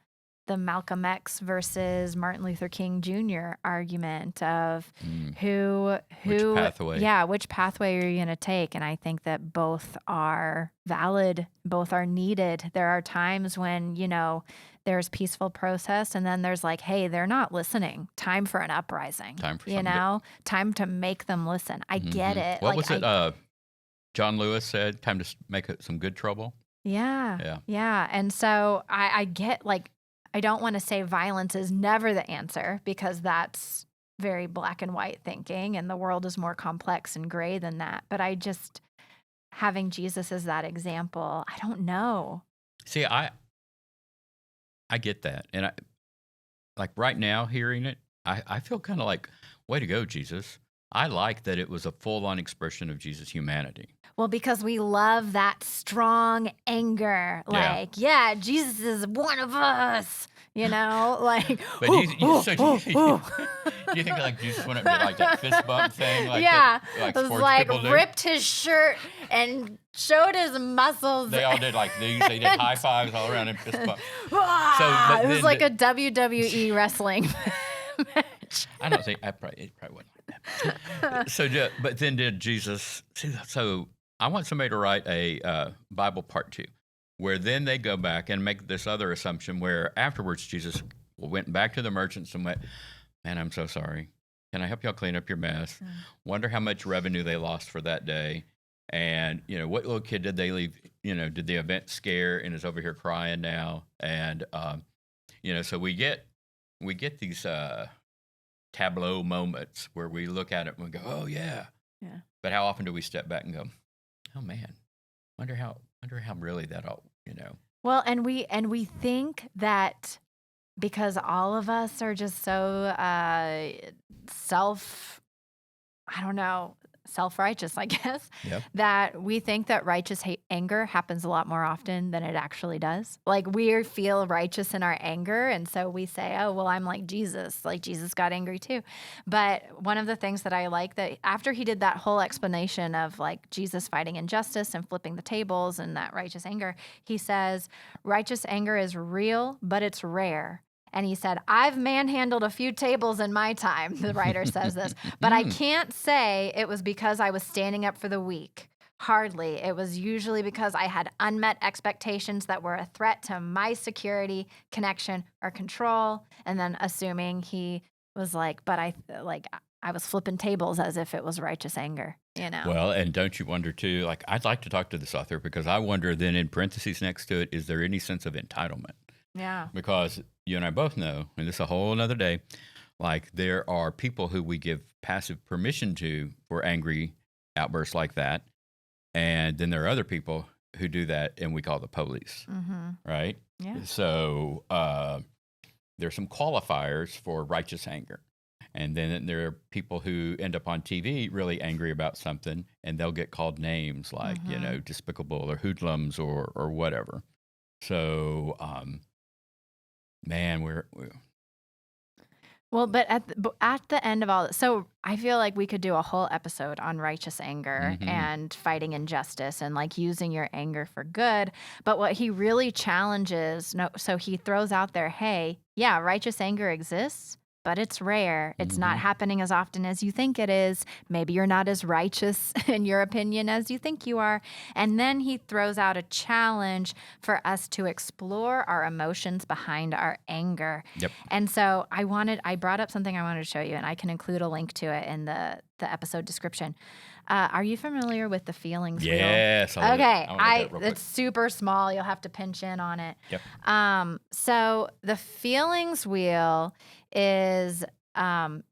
Malcolm X versus Martin Luther King Jr. argument of which pathway? Yeah, which pathway are you going to take? And I think that both are valid, both are needed. There are times when, there's peaceful protest, and then there's like, hey, they're not listening. Time for an uprising. Time for time to make them listen. I get it. What was it? John Lewis said, time to make some good trouble. Yeah. And so I get I don't want to say violence is never the answer, because that's very black and white thinking, and the world is more complex and gray than that. But having Jesus as that example, I don't know. See, I get that. And right now hearing it, I feel kind of like, way to go, Jesus. I like that it was a full-on expression of Jesus' humanity. Well, because we love that strong anger. Jesus is one of us, But do you think Jesus wouldn't be like that fist bump thing? It was ripped his shirt and showed his muscles. They all did these. They did high fives all around and fist bumps. It was like a WWE wrestling match. I don't think it probably wasn't like that. But then did Jesus? So I want somebody to write a Bible part 2, where then they go back and make this other assumption where afterwards Jesus went back to the merchants and went, man, I'm so sorry. Can I help y'all clean up your mess? Wonder how much revenue they lost for that day. And, what little kid did they leave? Did the event scare and is over here crying now? And, so we get these tableau moments where we look at it and we go, oh, yeah. But how often do we step back and go, oh, man, wonder how really that all, Well, and we think that because all of us are just so self-righteous, I guess, that we think that righteous anger happens a lot more often than it actually does. We feel righteous in our anger, and so we say, oh, well, I'm like Jesus. Jesus got angry too. But one of the things that I like, that after he did that whole explanation of Jesus fighting injustice and flipping the tables and that righteous anger, he says, righteous anger is real, but it's rare. And he said, I've manhandled a few tables in my time, the writer says this, but I can't say it was because I was standing up for the weak. Hardly. It was usually because I had unmet expectations that were a threat to my security, connection, or control. And then assuming he was but I was flipping tables as if it was righteous anger, Well, and don't you wonder too, I'd like to talk to this author, because I wonder then in parentheses next to it, is there any sense of entitlement? Yeah. Because you and I both know, and this is a whole other day, there are people who we give passive permission to for angry outbursts like that. And then there are other people who do that, and we call the police, right? Yeah. So there's some qualifiers for righteous anger. And then there are people who end up on TV really angry about something, and they'll get called names like, despicable or hoodlums or whatever. So, man, we're well, but at the end of all this, so I feel like we could do a whole episode on righteous anger and fighting injustice and using your anger for good. But what he really challenges, so he throws out there, hey, yeah, righteous anger exists, but it's rare. It's not happening as often as you think it is. Maybe you're not as righteous in your opinion as you think you are. And then he throws out a challenge for us to explore our emotions behind our anger. Yep. And so I brought up something I wanted to show you, and I can include a link to it in the episode description. Are you familiar with the feelings wheel? Yes. Okay. It's super small. You'll have to pinch in on it. Yep. So the feelings wheel is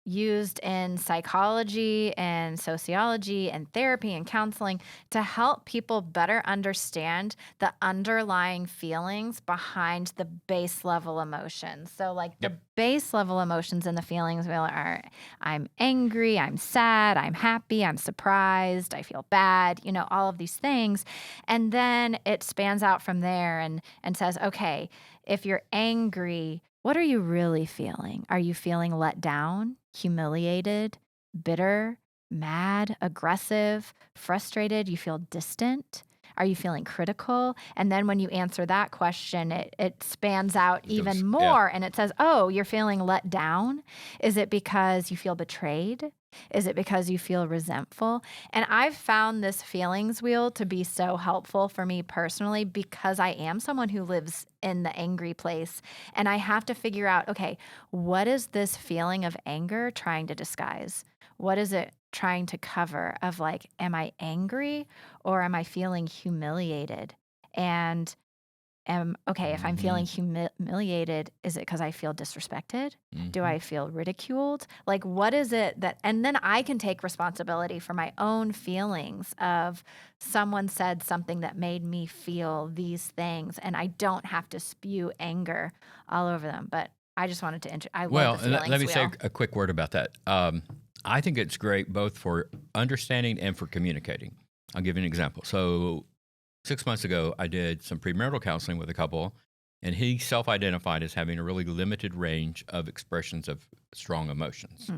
used in psychology and sociology and therapy and counseling to help people better understand the underlying feelings behind the base level emotions. So like the base level emotions and the feelings are I'm angry, I'm sad, I'm happy, I'm surprised, I feel bad, all of these things. And then it spans out from there and says, okay, if you're angry, what are you really feeling? Are you feeling let down, humiliated, bitter, mad, aggressive, frustrated? You feel distant? Are you feeling critical? And then when you answer that question, it spans out even more and it says, oh, you're feeling let down. Is it because you feel betrayed? Is it because you feel resentful? And I've found this feelings wheel to be so helpful for me personally because I am someone who lives in the angry place. And I have to figure out, okay, what is this feeling of anger trying to disguise? What is it trying to cover of like, am I angry or am I feeling humiliated? And if I'm feeling humiliated, is it because I feel disrespected? Do I feel ridiculed? Like, what is it and then I can take responsibility for my own feelings of someone said something that made me feel these things, and I don't have to spew anger all over them. But I just wanted to, I love the feelings let me wheel. say a quick word about that. I think it's great both for understanding and for communicating. I'll give you an example. So 6 months ago, I did some premarital counseling with a couple, and he self-identified as having a really limited range of expressions of strong emotions.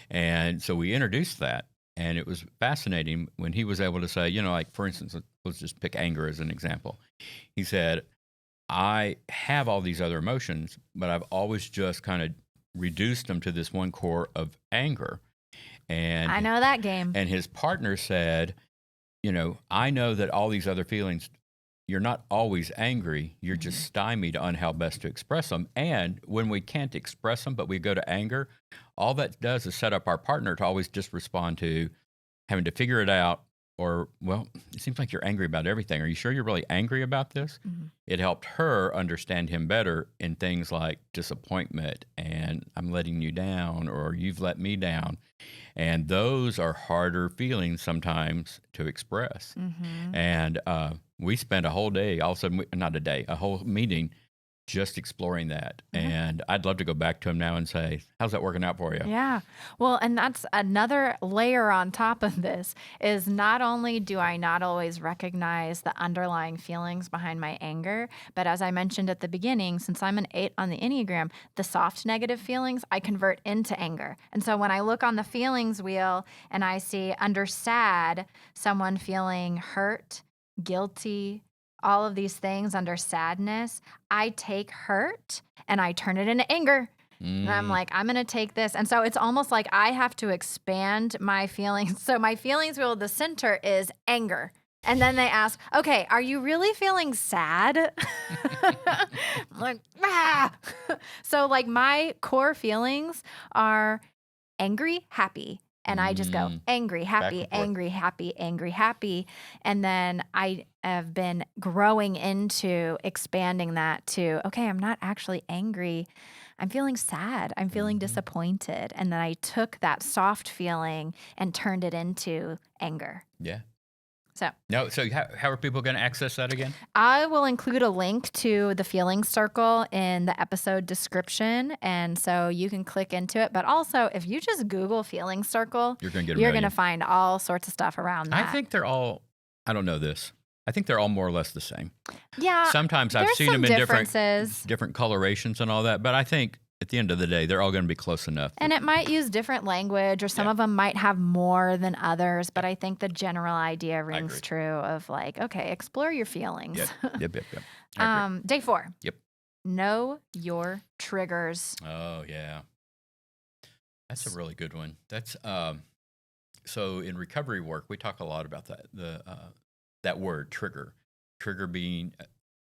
And so we introduced that, and it was fascinating when he was able to say, like, for instance, let's just pick anger as an example. He said, I have all these other emotions, but I've always just kind of reduced them to this one core of anger. And I know that game. And his partner said, I know that all these other feelings, you're not always angry. You're just stymied on how best to express them. And when we can't express them, but we go to anger, all that does is set up our partner to always just respond to having to figure it out. Or, well, it seems like you're angry about everything. Are you sure you're really angry about this? It helped her understand him better in things like disappointment and I'm letting you down or you've let me down. And those are harder feelings sometimes to express. And we spent a whole day, a whole meeting just exploring that. And I'd love to go back to him now and say, how's that working out for you? Yeah. Well, and that's another layer on top of this is not only do I not always recognize the underlying feelings behind my anger, but as I mentioned at the beginning, since I'm an 8 on the Enneagram, the soft negative feelings I convert into anger. And so when I look on the feelings wheel and I see under sad, someone feeling hurt, guilty, all of these things under sadness, I take hurt and I turn it into anger. And I'm like, I'm going to take this. And so it's almost like I have to expand my feelings. So my feelings wheel, the center is anger. And then they ask, okay, are you really feeling sad? I'm like, ah. So like my core feelings are angry, happy. And I just go angry, happy, angry, happy, angry, happy. And then I have been growing into expanding that to, okay, I'm not actually angry. I'm feeling sad. I'm feeling disappointed. And then I took that soft feeling and turned it into anger. Yeah. So how are people going to access that again? I will include a link to the feelings circle in the episode description. And so you can click into it. But also, if you just Google feelings circle, you're going to find all sorts of stuff around that. I think they're all, I don't know this. I think they're all more or less the same. Yeah. Sometimes I've seen them in different colorations and all that. But I think at the end of the day, they're all going to be close enough. And it might use different language, or some of them might have more than others. But I think the general idea rings true of like, okay, explore your feelings. Yep. Day 4. Yep. Know your triggers. Oh, yeah. That's a really good one. That's so in recovery work, we talk a lot about that. That word trigger being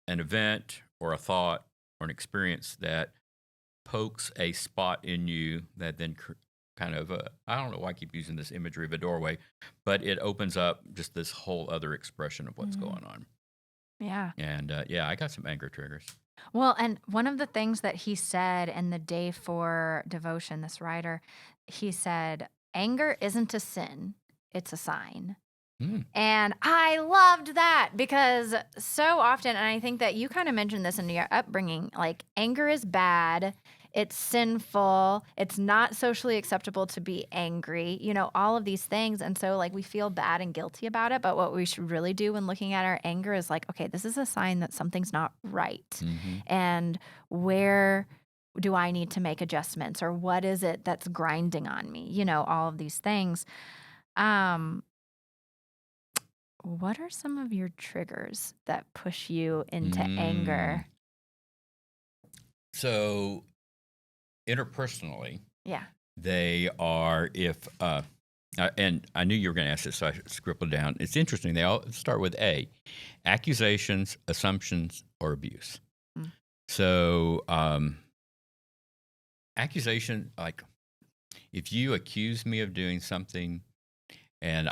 an event or a thought or an experience that pokes a spot in you that then kind of, I don't know why I keep using this imagery of a doorway, but it opens up just this whole other expression of what's going on. Yeah. And I got some anger triggers. Well, and one of the things that he said in the Day 4 devotion, this writer, he said, anger isn't a sin, it's a sign. Mm. And I loved that because so often, and I think that you kind of mentioned this in your upbringing, like anger is bad, it's sinful, it's not socially acceptable to be angry, all of these things. And so like we feel bad and guilty about it. But what we should really do when looking at our anger is like, okay, this is a sign that something's not right. Mm-hmm. And where do I need to make adjustments, or what is it that's grinding on me? All of these things. What are some of your triggers that push you into anger? So interpersonally, Yeah. they are and I knew you were going to ask this, so I scribbled it down. It's interesting. They all start with A, accusations, assumptions, or abuse. Mm. So accusation, like if you accuse me of doing something and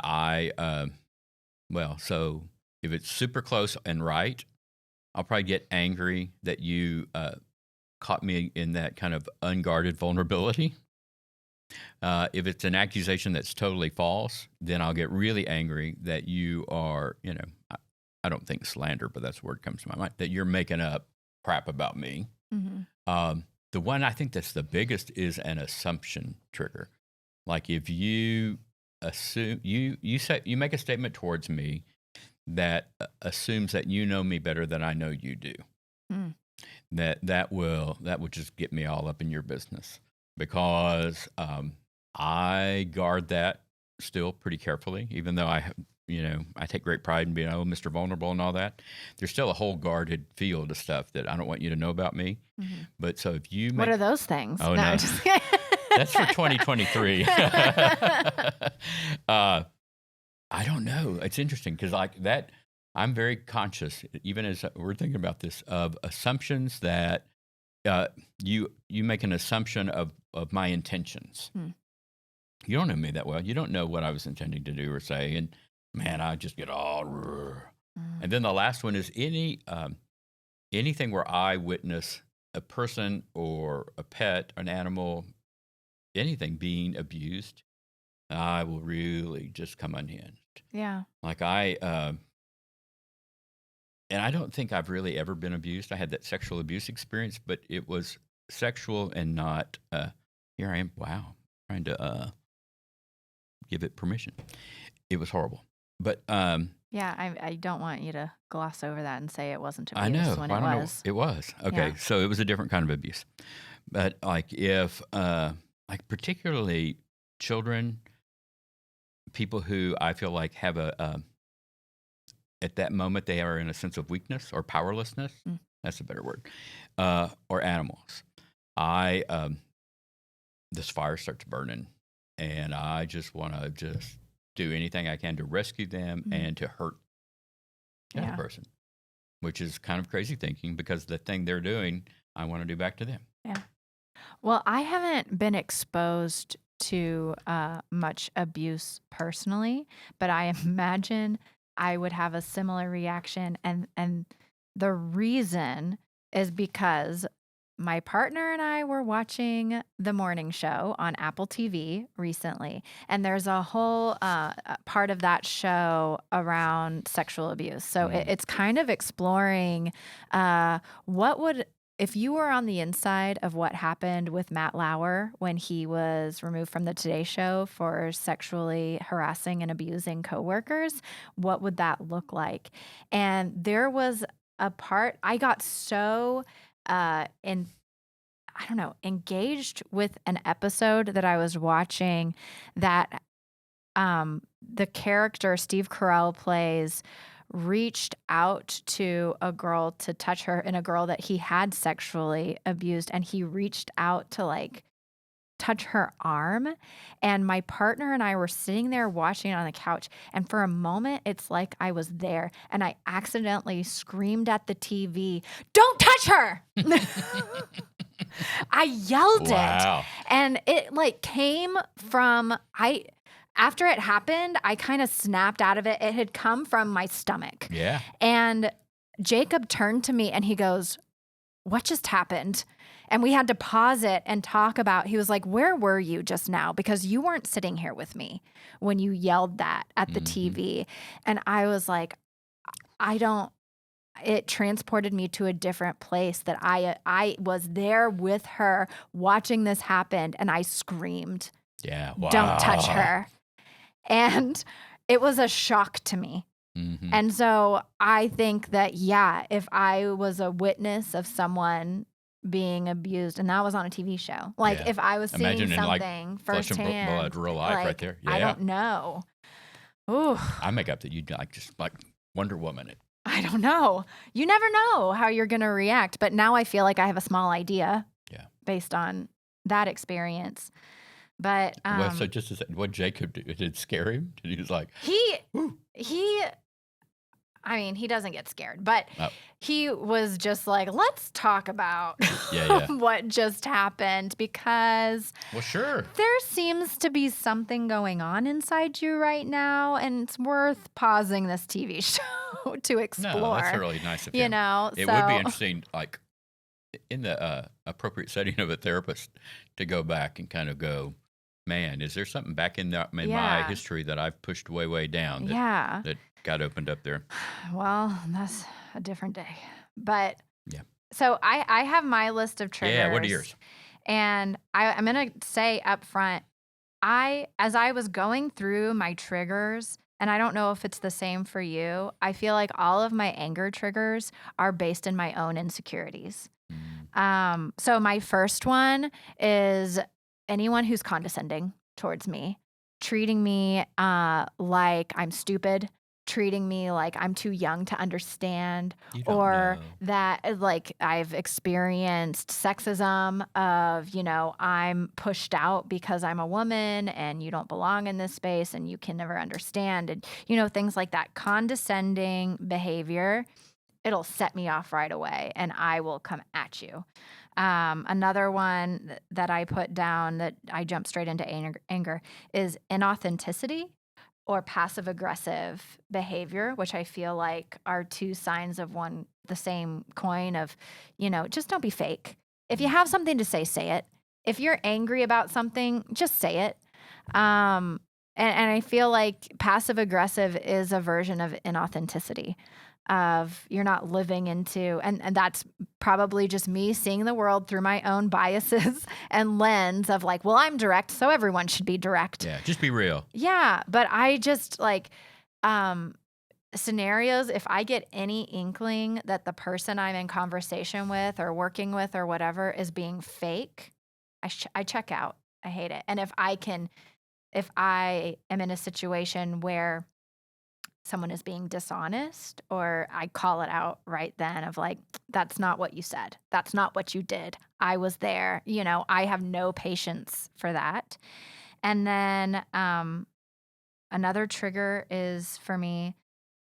so if it's super close and right, I'll probably get angry that you caught me in that kind of unguarded vulnerability. If it's an accusation that's totally false, then I'll get really angry that you are, I don't think slander, but that's the word comes to my mind, that you're making up crap about me. Mm-hmm. The one I think that's the biggest is an assumption trigger. Like if you assume you make a statement towards me that assumes that you know me better than I know you do. Mm. That will just get me all up in your business, because I guard that still pretty carefully, even though I take great pride in being Mr. Vulnerable and all that. There's still a whole guarded field of stuff that I don't want you to know about me. Mm-hmm. But so if you what are those things? Oh, no. That's for 2023. I don't know. It's interesting because like that, I'm very conscious, even as we're thinking about this, of assumptions that you make an assumption of my intentions. You don't know me that well. You don't know what I was intending to do or say. And man, I just get all. And then the last one is anything where I witness a person or a pet, an animal, anything being abused, I will really just come unhinged. Yeah. Like and I don't think I've really ever been abused. I had that sexual abuse experience, but it was sexual and not, here I am, trying to give it permission. It was horrible. But yeah, I don't want you to gloss over that and say it wasn't abuse I know. when I it don't was. know. It was. Okay. Yeah. So it was a different kind of abuse. But like if, like particularly children, people who I feel like have at that moment, they are in a sense of weakness or powerlessness. That's a better word. Or animals. This fire starts burning, and I just want to just do anything I can to rescue them and to hurt the other person, which is kind of crazy thinking because the thing they're doing, I want to do back to them. Yeah. Well, I haven't been exposed to much abuse personally, but I imagine I would have a similar reaction. And the reason is because my partner and I were watching the morning show on Apple TV recently, and there's a whole part of that show around sexual abuse. So it's kind of exploring if you were on the inside of what happened with Matt Lauer when he was removed from the Today Show for sexually harassing and abusing coworkers, what would that look like? And there was a part I got so engaged with an episode that I was watching that the character Steve Carell plays reached out to a girl to touch her, and a girl that he had sexually abused, and he reached out to like touch her arm, and my partner and I were sitting there watching it on the couch, and for a moment it's like I was there, and I accidentally screamed at the TV, "Don't touch her!" I yelled it, and it like came from after it happened, I kind of snapped out of it. It had come from my stomach. Yeah. And Jacob turned to me and he goes, what just happened? And we had to pause it and talk about, he was like, where were you just now? Because you weren't sitting here with me when you yelled that at the TV. And I was like, it transported me to a different place that I was there with her watching this happen, and I screamed, yeah, wow. Don't touch her. And it was a shock to me. And so I think that, if I was a witness of someone being abused, and that was on a TV show, like if I was seeing something firsthand, blood, real life right there. Yeah. I don't know. Ooh. I make up that you'd just like Wonder Woman it. I don't know. You never know how you're going to react. But now I feel like I have a small idea based on that experience. But so just to say, what Jacob did it scare him? He was like, he doesn't get scared, but he was just like, let's talk about what just happened, because there seems to be something going on inside you right now, and it's worth pausing this TV show to explore. No, that's really nice of him. You know, it would be interesting, like in the appropriate setting of a therapist, to go back and kind of go, man, is there something back in my history that I've pushed way down that got opened up there? Well, that's a different day. But so I have my list of triggers. Yeah, what are yours? And I'm going to say up front, as I was going through my triggers, and I don't know if it's the same for you, I feel like all of my anger triggers are based in my own insecurities. So my first one is anyone who's condescending towards me, treating me like I'm stupid, treating me like I'm too young to understand, or that like I've experienced sexism of, I'm pushed out because I'm a woman and you don't belong in this space and you can never understand. And, things like that. Condescending behavior, it'll set me off right away and I will come at you. Another one that I put down that I jump straight into anger is inauthenticity or passive aggressive behavior, which I feel like are two sides of the same coin of, just don't be fake. If you have something to say it. If you're angry about something, just say it. And I feel like passive aggressive is a version of inauthenticity. Of you're not living into, and that's probably just me seeing the world through my own biases and lens of like, well, I'm direct, so everyone should be direct. Yeah, just be real. Yeah, but I just like scenarios, if I get any inkling that the person I'm in conversation with or working with or whatever is being fake, I check out. I hate it. And if I am in a situation where someone is being dishonest, or I call it out right then of like, that's not what you said. That's not what you did. I was there. I have no patience for that. And then another trigger is for me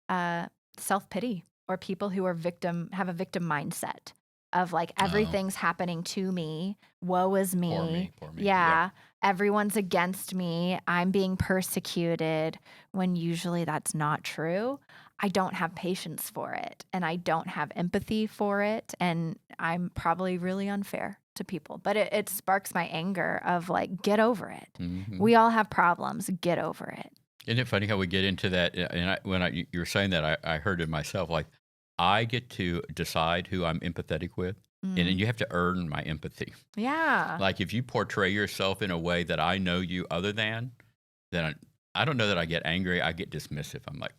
self-pity, or people who have a victim mindset of like everything's happening to me. Woe is me. Poor me. Yeah. Everyone's against me. I'm being persecuted, when usually that's not true. I don't have patience for it, and I don't have empathy for it, and I'm probably really unfair to people. But it sparks my anger of like, get over it. Mm-hmm. We all have problems. Get over it. Isn't it funny how we get into that? And when you were saying that, I heard it myself. Like, I get to decide who I'm empathetic with. And then you have to earn my empathy. Yeah. Like if you portray yourself in a way that I know you other than, then I don't know that I get angry. I get dismissive. I'm like,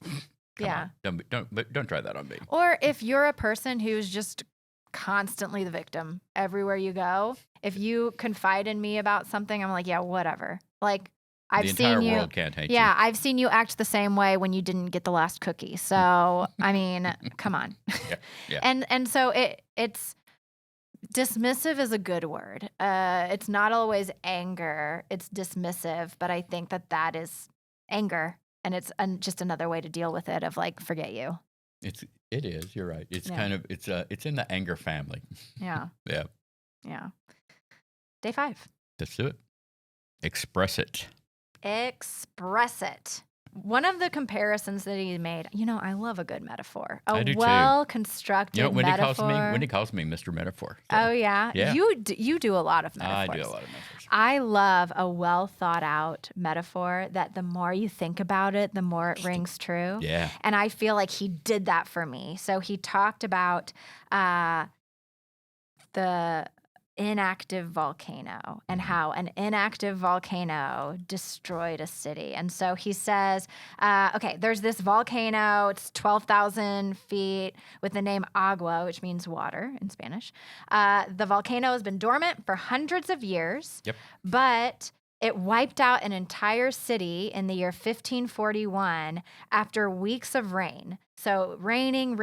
come on, don't try that on me. Or if you're a person who's just constantly the victim everywhere you go, if you confide in me about something, I'm like, yeah, whatever. Like I've seen you. The entire world can't hate you. Yeah, I've seen you act the same way when you didn't get the last cookie. So I mean, come on. Yeah. And so it's. Dismissive is a good word. It's not always anger. It's dismissive, but I think that is anger, and it's just another way to deal with it of like, forget you. It is. You're right. It's kind of it's in the anger family. Yeah. Yeah. Day 5. Let's do it. Express it. Express it. one of the comparisons that he made, I love a good metaphor. I do well-constructed metaphor. Wendy calls me Mr. Metaphor. So. Oh, yeah? Yeah. You do a lot of metaphors. I do a lot of metaphors. I love a well-thought-out metaphor that the more you think about it, the more it rings true. Yeah. And I feel like he did that for me. So he talked about the inactive volcano and how an inactive volcano destroyed a city. And so he says, there's this volcano. It's 12,000 feet with the name agua, which means water in Spanish. The volcano has been dormant for hundreds of years, but it wiped out an entire city in the year 1541 after weeks of rain. So raining.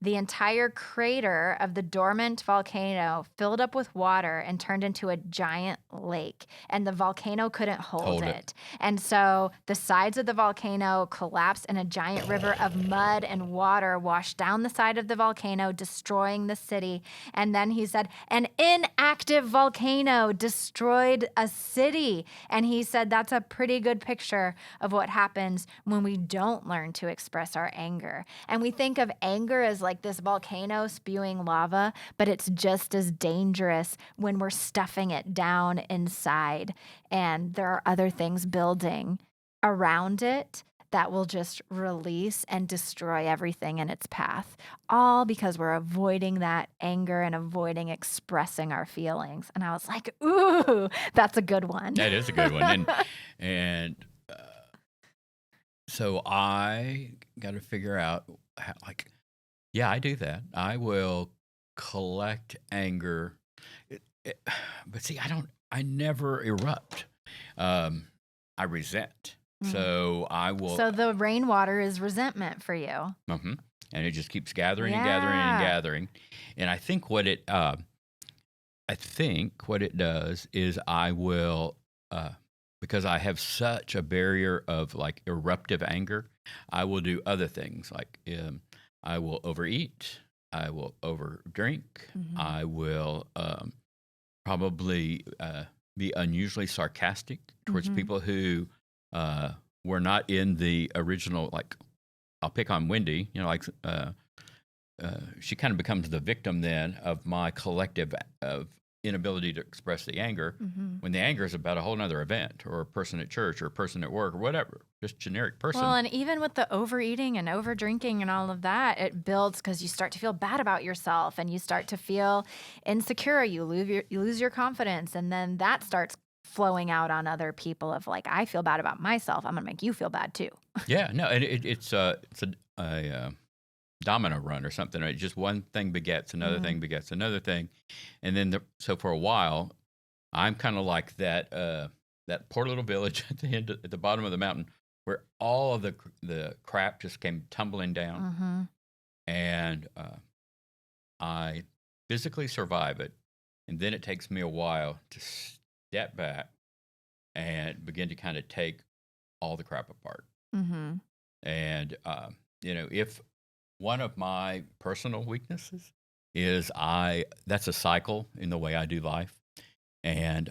The entire crater of the dormant volcano filled up with water and turned into a giant lake. And the volcano couldn't hold it. And so the sides of the volcano collapsed and a giant river of mud and water washed down the side of the volcano, destroying the city. And then he said, an inactive volcano destroyed a city. And he said that's a pretty good picture of what happens when we don't learn to express our anger. And we think of anger as like this volcano spewing lava, but it's just as dangerous when we're stuffing it down inside and there are other things building around it that will just release and destroy everything in its path, all because we're avoiding that anger and avoiding expressing our feelings. And I was like, ooh, that's a good one. That is a good one. And so I got to figure out how, I do that. I will collect anger. But see, I never erupt. I resent. So I will. So the rainwater is resentment for you. And it just keeps gathering and gathering and gathering. And I think what it does is I will, because I have such a barrier of like eruptive anger, I will do other things like I will overeat, I will overdrink, I will probably be unusually sarcastic towards people who were not in the original, like I'll pick on Wendy, she kind of becomes the victim then of my collective of inability to express the anger when the anger is about a whole nother event or a person at church or a person at work or whatever, just generic person. Well, and even with the overeating and overdrinking and all of that, it builds because you start to feel bad about yourself and you start to feel insecure. You lose your confidence, and then that starts flowing out on other people of like, I feel bad about myself. I'm going to make you feel bad too. Yeah, no, and it's a domino run or something. Right? Just one thing begets another thing begets another thing, and then so for a while, I'm kind of like that poor little village at the bottom of the mountain where all of the crap just came tumbling down, and I physically survive it, and then it takes me a while to step back and begin to kind of take all the crap apart. And if one of my personal weaknesses is that's a cycle in the way I do life. And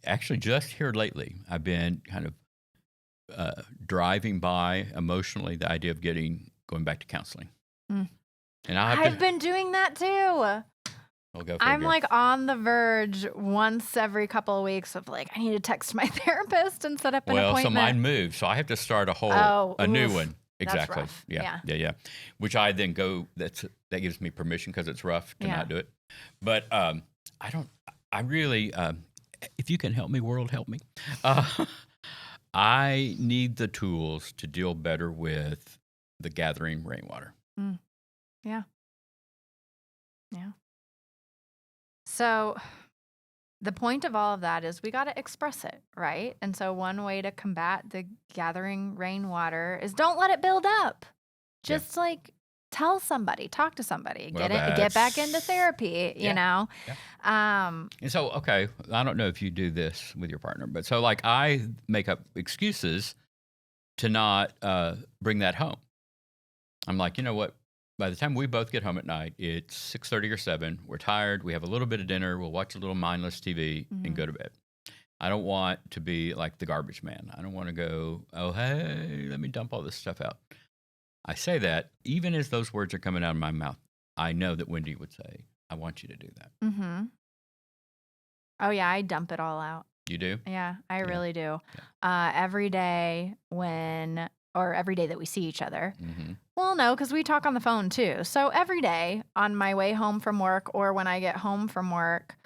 actually just here lately, I've been kind of driving by emotionally the idea of going back to counseling. And I've been doing that too. I'm like on the verge once every couple of weeks of like, I need to text my therapist and set up an appointment. So mine moved. So I have to start a new one. Exactly. That's rough. Yeah. Which I then that gives me permission because it's rough to not do it. But I really, if you can help me, world, help me. I need the tools to deal better with the gathering rainwater. Yeah. So the point of all of that is we got to express it, right? And so one way to combat the gathering rainwater is don't let it build up. Just tell somebody, talk to somebody, get back into therapy, you know? Yeah. And so, okay, I don't know if you do this with your partner, but so like I make up excuses to not bring that home. I'm like, you know what? By the time we both get home at night, it's 6:30 or 7. We're tired. We have a little bit of dinner. We'll watch a little mindless TV and go to bed. I don't want to be like the garbage man. I don't want to go, oh, hey, let me dump all this stuff out. I say that even as those words are coming out of my mouth, I know that Wendy would say, I want you to do that. Mm-hmm. Oh, yeah, I dump it all out. You do? Yeah, I really do. Yeah. Every day every day that we see each other. Mm-hmm. Well, no, because we talk on the phone too. So every day on my way home from work or when I get home from work,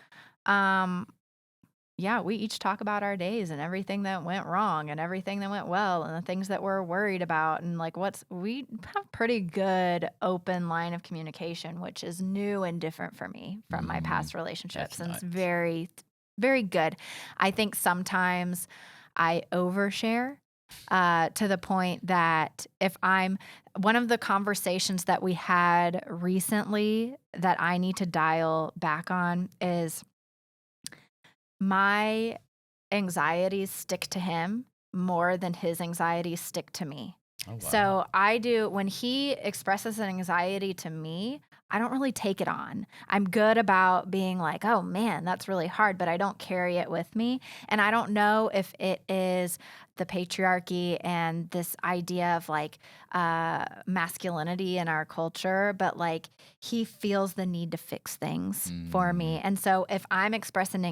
we each talk about our days and everything that went wrong and everything that went well and the things that we're worried about. And like we have pretty good open line of communication, which is new and different for me from my past relationships. And it's very, very good. I think sometimes I overshare to the point that one of the conversations that we had recently that I need to dial back on is my anxieties stick to him more than his anxieties stick to me. Oh, wow. So I do, when he expresses an anxiety to me, I don't really take it on. I'm good about being like, oh man, that's really hard, but I don't carry it with me. And I don't know if it is the patriarchy and this idea of like masculinity in our culture, but like he feels the need to fix things for me. And so if I'm expressing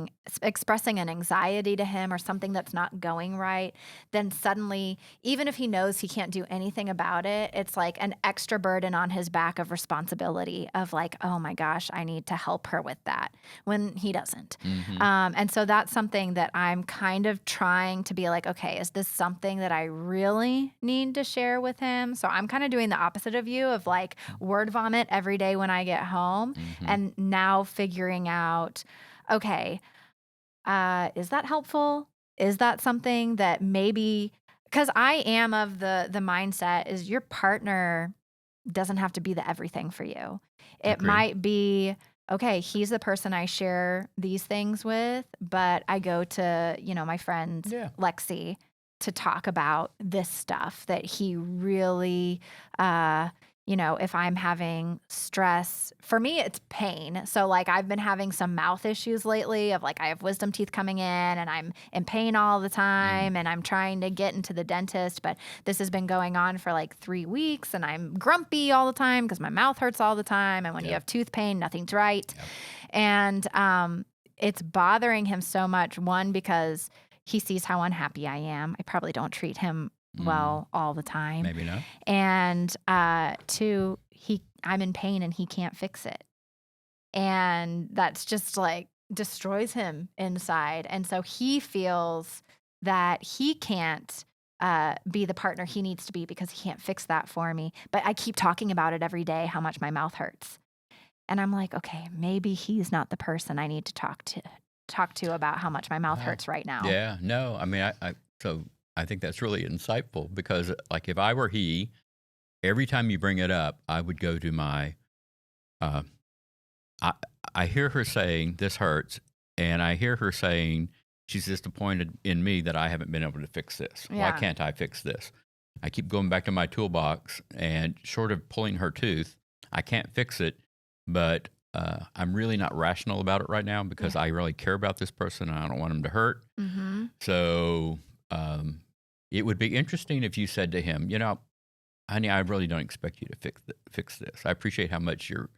an anxiety to him or something that's not going right, then suddenly, even if he knows he can't do anything about it, it's like an extra burden on his back of responsibility of like, oh my gosh, I need to help her with that when he doesn't. Mm-hmm. And so that's something that I'm kind of trying to be like, okay, is this something that I really need to share with him? So I'm kind of doing the opposite of you of like word vomit every day when I get home. Mm-hmm. And now figuring out, okay, is that helpful? Is that something that maybe, because I am of the mindset is your partner doesn't have to be the everything for you. It might be, okay, he's the person I share these things with, but I go to, my friend Lexi to talk about this stuff that he really, if I'm having stress, for me, it's pain. So like I've been having some mouth issues lately of like I have wisdom teeth coming in and I'm in pain all the time and I'm trying to get into the dentist, but this has been going on for like 3 weeks and I'm grumpy all the time because my mouth hurts all the time. And when you have tooth pain, nothing's right. And it's bothering him so much, one, because he sees how unhappy I am. I probably don't treat him well all the time. Maybe not. And two, I'm in pain and he can't fix it. And that's just like destroys him inside. And so he feels that he can't be the partner he needs to be because he can't fix that for me. But I keep talking about it every day, how much my mouth hurts. And I'm like, okay, maybe he's not the person I need to talk to about how much my mouth hurts right now. Yeah, no, I mean, I think that's really insightful because like if I were he, every time you bring it up, I would go to my, I hear her saying this hurts and I hear her saying she's disappointed in me that I haven't been able to fix this. Yeah. Why can't I fix this? I keep going back to my toolbox and short of pulling her tooth, I can't fix it, but I'm really not rational about it right now because I really care about this person and I don't want him to hurt. Mm-hmm. So it would be interesting if you said to him, honey, I really don't expect you to fix this. I appreciate how much you're,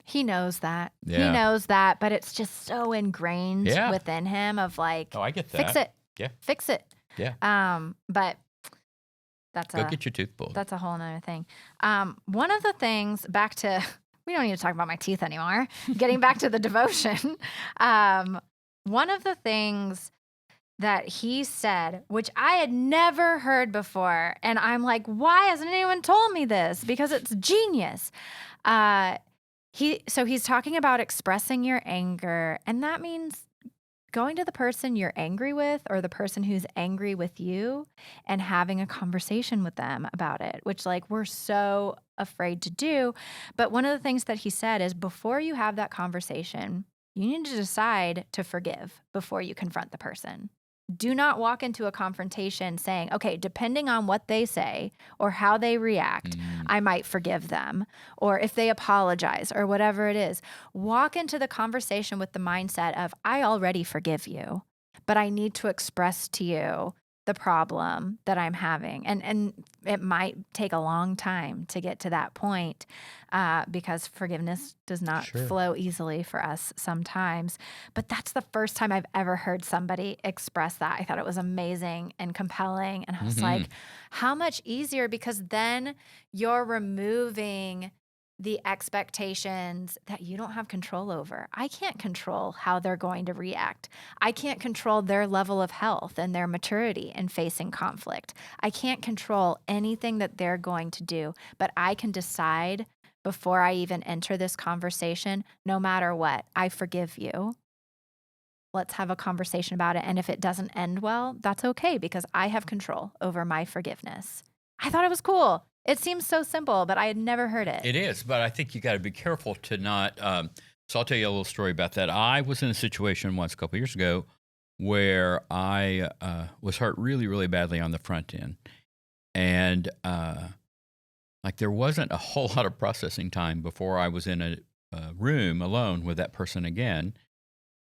He knows that. Yeah. He knows that, but it's just so ingrained within him of like, oh, I get that. Fix it. Yeah. Fix it. Yeah. But go get your tooth pulled. That's a whole nother thing. One of the things we don't need to talk about my teeth anymore. Getting back to the devotion. One of the things that he said, which I had never heard before, and I'm like, why hasn't anyone told me this? Because it's genius. He's talking about expressing your anger, and that means going to the person you're angry with or the person who's angry with you and having a conversation with them about it, which like we're so afraid to do. But one of the things that he said is before you have that conversation, you need to decide to forgive before you confront the person. Do not walk into a confrontation saying, okay, depending on what they say or how they react, I might forgive them. Or if they apologize or whatever it is, walk into the conversation with the mindset of, I already forgive you. but I need to express to you the problem that I'm having. And it might take a long time to get to that point because forgiveness does not flow easily for us sometimes. But that's the first time I've ever heard somebody express that. I thought it was amazing and compelling. And I was like, how much easier? Because then you're removing the expectations that you don't have control over. I can't control how they're going to react. I can't control their level of health and their maturity in facing conflict. I can't control anything that they're going to do, but I can decide before I even enter this conversation, no matter what, I forgive you. Let's have a conversation about it. And if it doesn't end well, that's okay because I have control over my forgiveness. I thought it was cool. It seems so simple, but I had never heard it. It is, but I think you got to be careful to not. So I'll tell you a little story about that. I was in a situation once a couple years ago where I was hurt really, really badly on the front end. And like there wasn't a whole lot of processing time before I was in a room alone with that person again.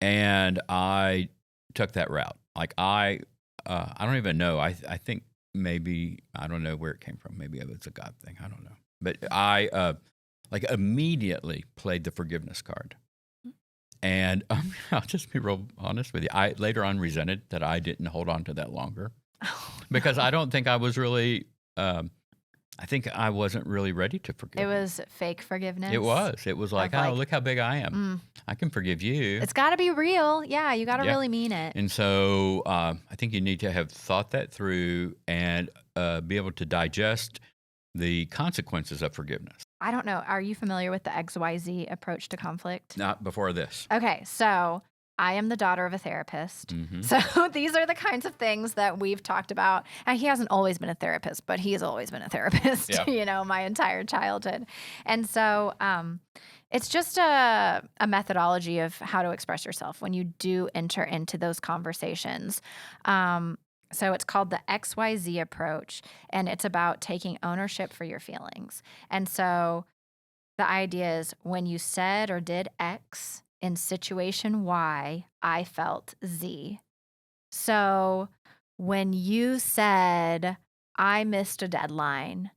And I took that route. Like I don't even know. I think maybe, I don't know where it came from. Maybe it was a God thing. I don't know. But I like immediately played the forgiveness card. And I'll just be real honest with you. I later on resented that I didn't hold on to that longer because I don't think I was really, I think I wasn't really ready to forgive. It was fake forgiveness. It was. It was like, oh, look how big I am. I can forgive you. It's got to be real. Yeah, you got to really mean it. And so I think you need to have thought that through and be able to digest the consequences of forgiveness. I don't know. Are you familiar with the XYZ approach to conflict? Not before this. Okay, so I am the daughter of a therapist. So these are the kinds of things that we've talked about. And he hasn't always been a therapist, but he has always been a therapist, you know, my entire childhood. And so it's just a methodology of how to express yourself when you do enter into those conversations. So it's called the XYZ approach, and it's about taking ownership for your feelings. And so the idea is when you said or did X in situation Y, I felt Z. So when you said I missed a deadline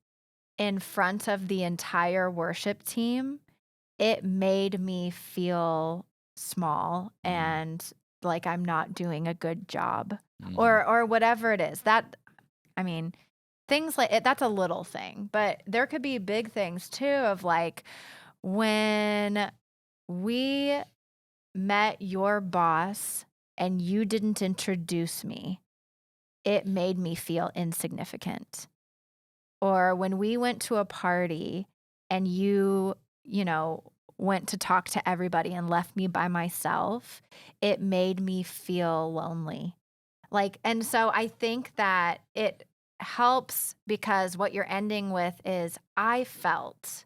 in front of the entire worship team, it made me feel small and like I'm not doing a good job or whatever it is. That, I mean, things like it, that's a little thing, but there could be big things too of like when we met your boss and you didn't introduce me, it made me feel insignificant. Or when we went to a party and you know, went to talk to everybody and left me by myself, it made me feel lonely. Like, and so I think that it helps because what you're ending with is I felt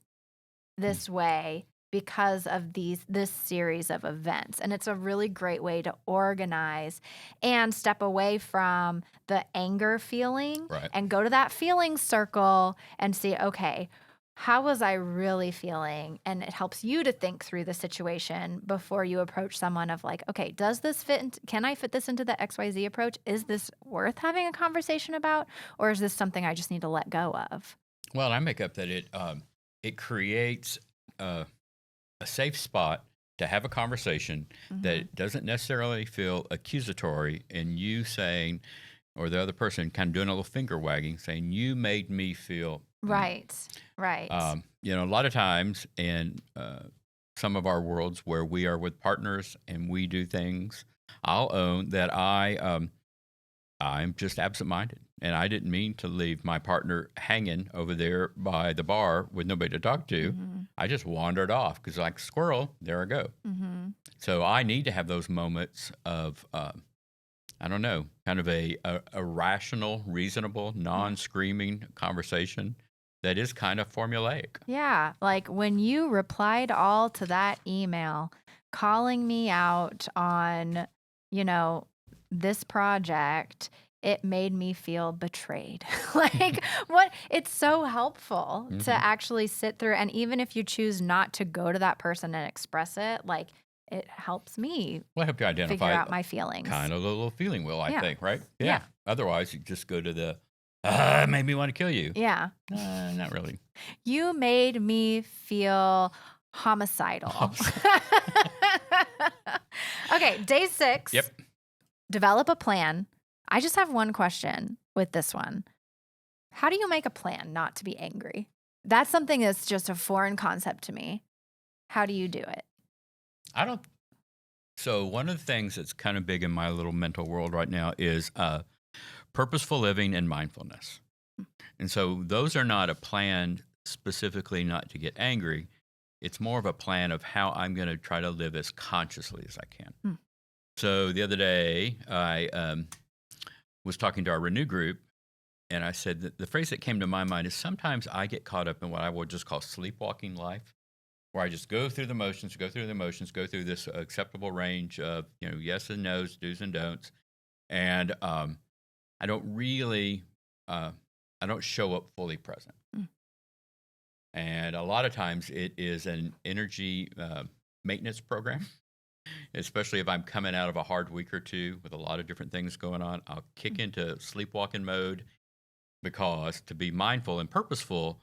this way because of this series of events. And it's a really great way to organize and step away from the anger feeling and go to that feeling circle and see, okay, how was I really feeling? And it helps you to think through the situation before you approach someone of like, okay, does this fit? Can I fit this into the XYZ approach? Is this worth having a conversation about? Or is this something I just need to let go of? Well, I make up that it creates a safe spot to have a conversation that doesn't necessarily feel accusatory and you saying, or the other person kind of doing a little finger wagging, saying, you made me feel. Right. You know, a lot of times in some of our worlds where we are with partners and we do things, I'll own that I'm just absent-minded. And I didn't mean to leave my partner hanging over there by the bar with nobody to talk to. I just wandered off because like squirrel, there I go. So I need to have those moments of, I don't know, kind of a rational, reasonable, non-screaming conversation that is kind of formulaic. Yeah, like when you replied all to that email, calling me out on, you know, this project, it made me feel betrayed. Like what? It's so helpful to actually sit through. And even if you choose not to go to that person and express it, like it helps me Well, I help you figure identify out my feelings. kind of a little feeling wheel, I Yeah. think, right? Yeah. Otherwise, you just go to the, it made me want to kill you. Yeah. Not really. You made me feel homicidal. Okay, day 6. Yep. Develop a plan. I just have one question with this one. How do you make a plan not to be angry? That's something that's just a foreign concept to me. How do you do it? So one of the things that's kind of big in my little mental world right now is purposeful living and mindfulness. And so those are not a plan specifically not to get angry. It's more of a plan of how I'm going to try to live as consciously as I can. So the other day, I was talking to our Renew group, and I said that the phrase that came to my mind is sometimes I get caught up in what I would just call sleepwalking life, where I just go through the motions, go through this acceptable range of, yes and no's, do's and don'ts. And I don't really, I don't show up fully present. And a lot of times it is an energy maintenance program, especially if I'm coming out of a hard week or two with a lot of different things going on. I'll kick into sleepwalking mode because to be mindful and purposeful,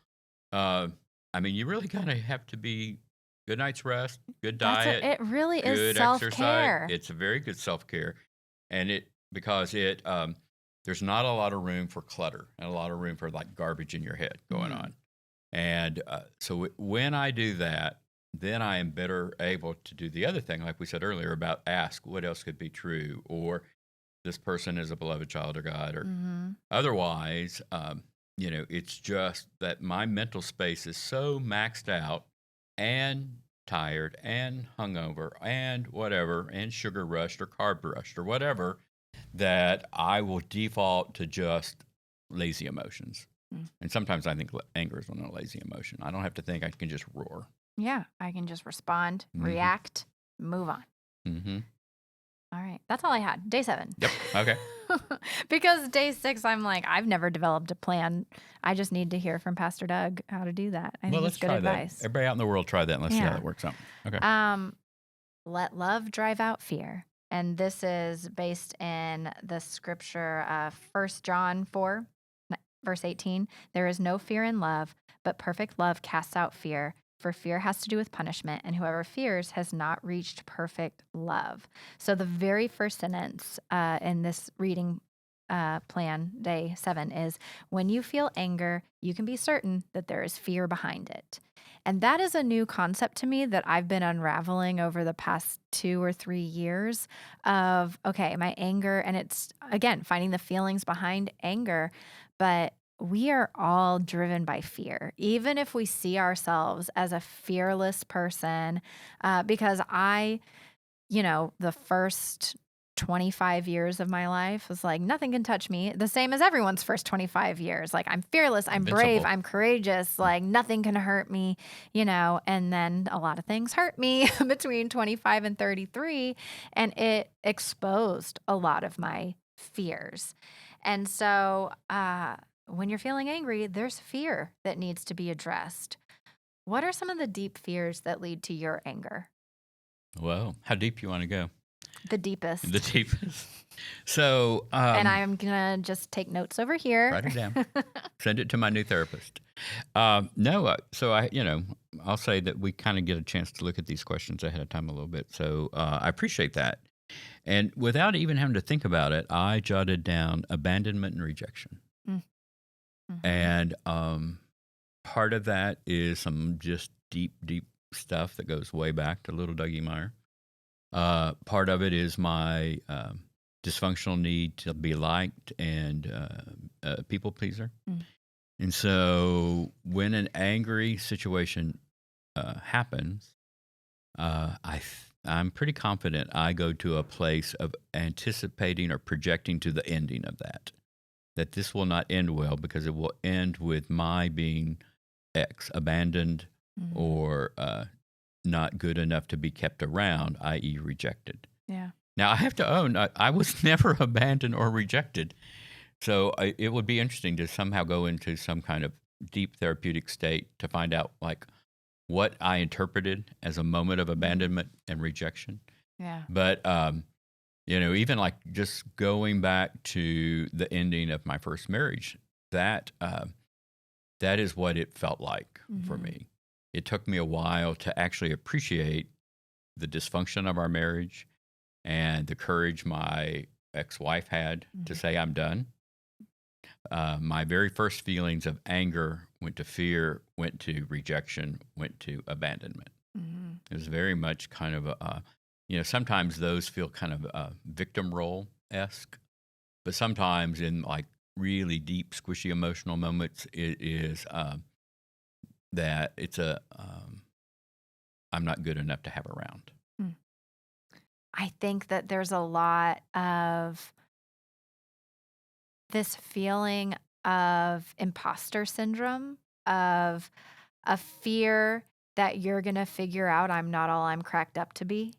you really kind of have to be good night's rest, good diet. It really is good self-care. Exercise. It's a very good self-care. And because there's not a lot of room for clutter and a lot of room for like garbage in your head going on. And so when I do that, then I am better able to do the other thing, like we said earlier, about ask what else could be true, or this person is a beloved child of God, or otherwise, it's just that my mental space is so maxed out and tired and hungover and whatever, and sugar rushed or carb rushed or whatever, that I will default to just lazy emotions. And sometimes I think anger is one of the lazy emotion. I don't have to think. I can just roar. Yeah, I can just respond, react, move on. All right. That's all I had. Day 7. Yep. Okay. Because day 6, I'm like, I've never developed a plan. I just need to hear from Pastor Doug how to do that. I think it's good advice. That. Everybody out in the world try that and let's see how that works out. Okay. Let love drive out fear. And this is based in the scripture, 1 John 4. Verse 18, there is no fear in love, but perfect love casts out fear, for fear has to do with punishment, and whoever fears has not reached perfect love. So the very first sentence in this reading plan, day 7, is, when you feel anger, you can be certain that there is fear behind it. And that is a new concept to me that I've been unraveling over the past 2 or 3 years of, okay, my anger, and it's, again, finding the feelings behind anger. But we are all driven by fear, even if we see ourselves as a fearless person, because the first 25 years of my life was like, nothing can touch me. The same as everyone's first 25 years. Like, I'm fearless, I'm brave, I'm courageous, like nothing can hurt me, and then a lot of things hurt me between 25 and 33. And it exposed a lot of my fears. And so when you're feeling angry, there's fear that needs to be addressed. What are some of the deep fears that lead to your anger? Well, how deep you want to go? The deepest. The deepest. So, and I'm going to just take notes over here. Write it down. Send it to my new therapist. So I'll say that we kind of get a chance to look at these questions ahead of time a little bit. So I appreciate that. And without even having to think about it, I jotted down abandonment and rejection. And part of that is some just deep stuff that goes way back to little Dougie Meyer. Part of it is my dysfunctional need to be liked and a people pleaser. And so when an angry situation happens, I'm pretty confident I go to a place of anticipating or projecting to the ending of that this will not end well because it will end with my being X, abandoned or not good enough to be kept around, i.e. rejected. Yeah. Now, I have to own, I was never abandoned or rejected. So it would be interesting to somehow go into some kind of deep therapeutic state to find out, like, what I interpreted as a moment of abandonment and rejection. Yeah. But, even like just going back to the ending of my first marriage, that is what it felt like for me. It took me a while to actually appreciate the dysfunction of our marriage and the courage my ex-wife had to say, I'm done. My very first feelings of anger went to fear, went to rejection, went to abandonment. It was very much kind of sometimes those feel kind of victim role-esque, but sometimes in like really deep, squishy emotional moments, it is that it's I'm not good enough to have around. I think that there's a lot of this feeling of imposter syndrome, of a fear that you're going to figure out I'm not all I'm cracked up to be.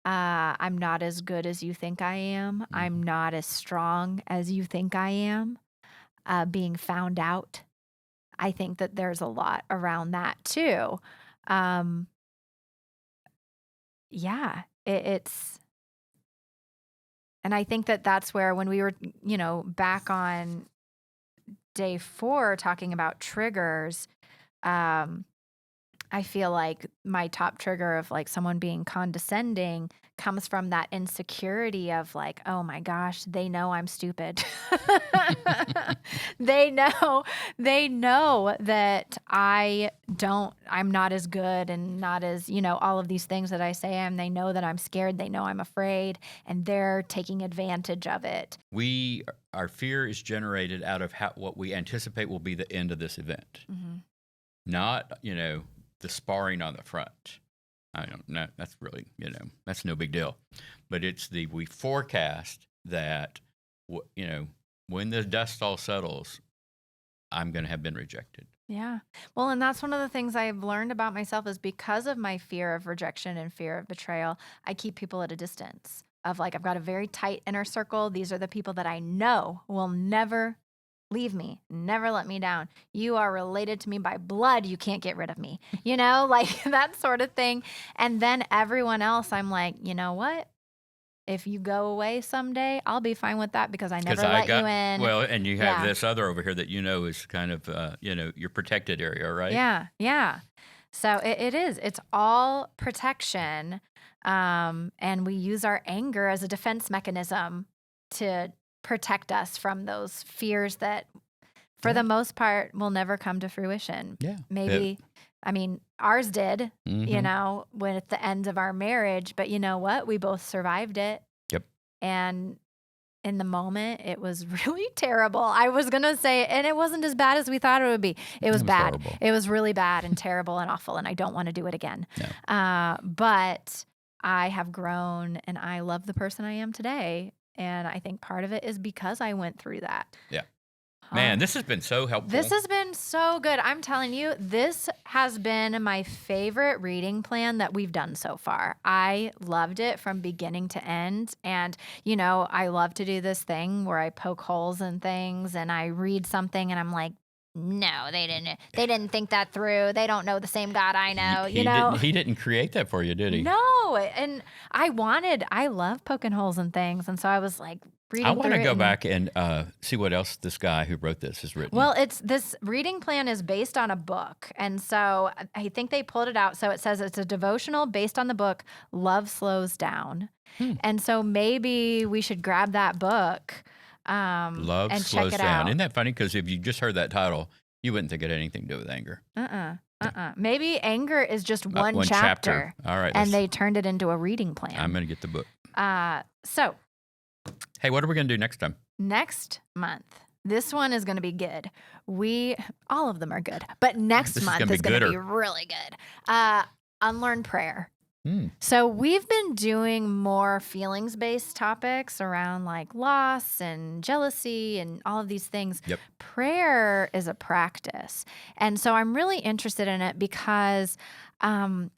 I'm not as good as you think I am. I'm not as strong as you think I am. Being found out. I think that there's a lot around that too. It's, and I think that that's where when we were, back on day 4 talking about triggers, I feel like my top trigger of like someone being condescending comes from that insecurity of like, oh my gosh, they know I'm stupid. They know that I'm not as good and not as, all of these things that I say I am. They know that I'm scared. They know I'm afraid, and they're taking advantage of it. Our fear is generated out of what we anticipate will be the end of this event. Not, the sparring on the front. I don't know. That's really, that's no big deal. But it's we forecast that, when the dust all settles, I'm going to have been rejected. Yeah. Well, and that's one of the things I've learned about myself is because of my fear of rejection and fear of betrayal, I keep people at a distance of like, I've got a very tight inner circle. These are the people that I know will never leave me, never let me down. You are related to me by blood. You can't get rid of me, like that sort of thing. And then everyone else, I'm like, you know what? If you go away someday, I'll be fine with that because I never let you in. Well, and you have this other over here that is kind of, your protected area, right? Yeah, yeah. So it is. It's all protection. And we use our anger as a defense mechanism to protect us from those fears that, for the most part, will never come to fruition. Yeah. Maybe, ours did, when at the end of our marriage, but you know what? We both survived it. Yep. And in the moment, it was really terrible. I was going to say, and it wasn't as bad as we thought it would be. It was bad. Horrible. It was really bad and terrible and awful, and I don't want to do it again. No. But I have grown, and I love the person I am today. And I think part of it is because I went through that. Yeah. Man, this has been so helpful. This has been so good. I'm telling you, this has been my favorite reading plan that we've done so far. I loved it from beginning to end. And, I love to do this thing where I poke holes in things and I read something and I'm like, no, they didn't think that through. They don't know the same God I know, He didn't create that for you, did he? No. And I love poking holes in things. And so I was like, I want to go back and see what else this guy who wrote this has written. Well, this reading plan is based on a book. And so I think they pulled it out. So it says it's a devotional based on the book, Love Slows Down. And so maybe we should grab that book. Love and Slows check it Down. out. Isn't that funny? Because if you just heard that title, you wouldn't think it had anything to do with anger. Maybe anger is just one chapter. All right. And they turned it into a reading plan. I'm going to get the book. So. Hey, what are we going to do next time? Next month. This one is going to be good. All of them are good. But next month is going to be really good. Unlearn prayer. So we've been doing more feelings-based topics around like loss and jealousy and all of these things. Yep. Prayer is a practice. And so I'm really interested in it because, man,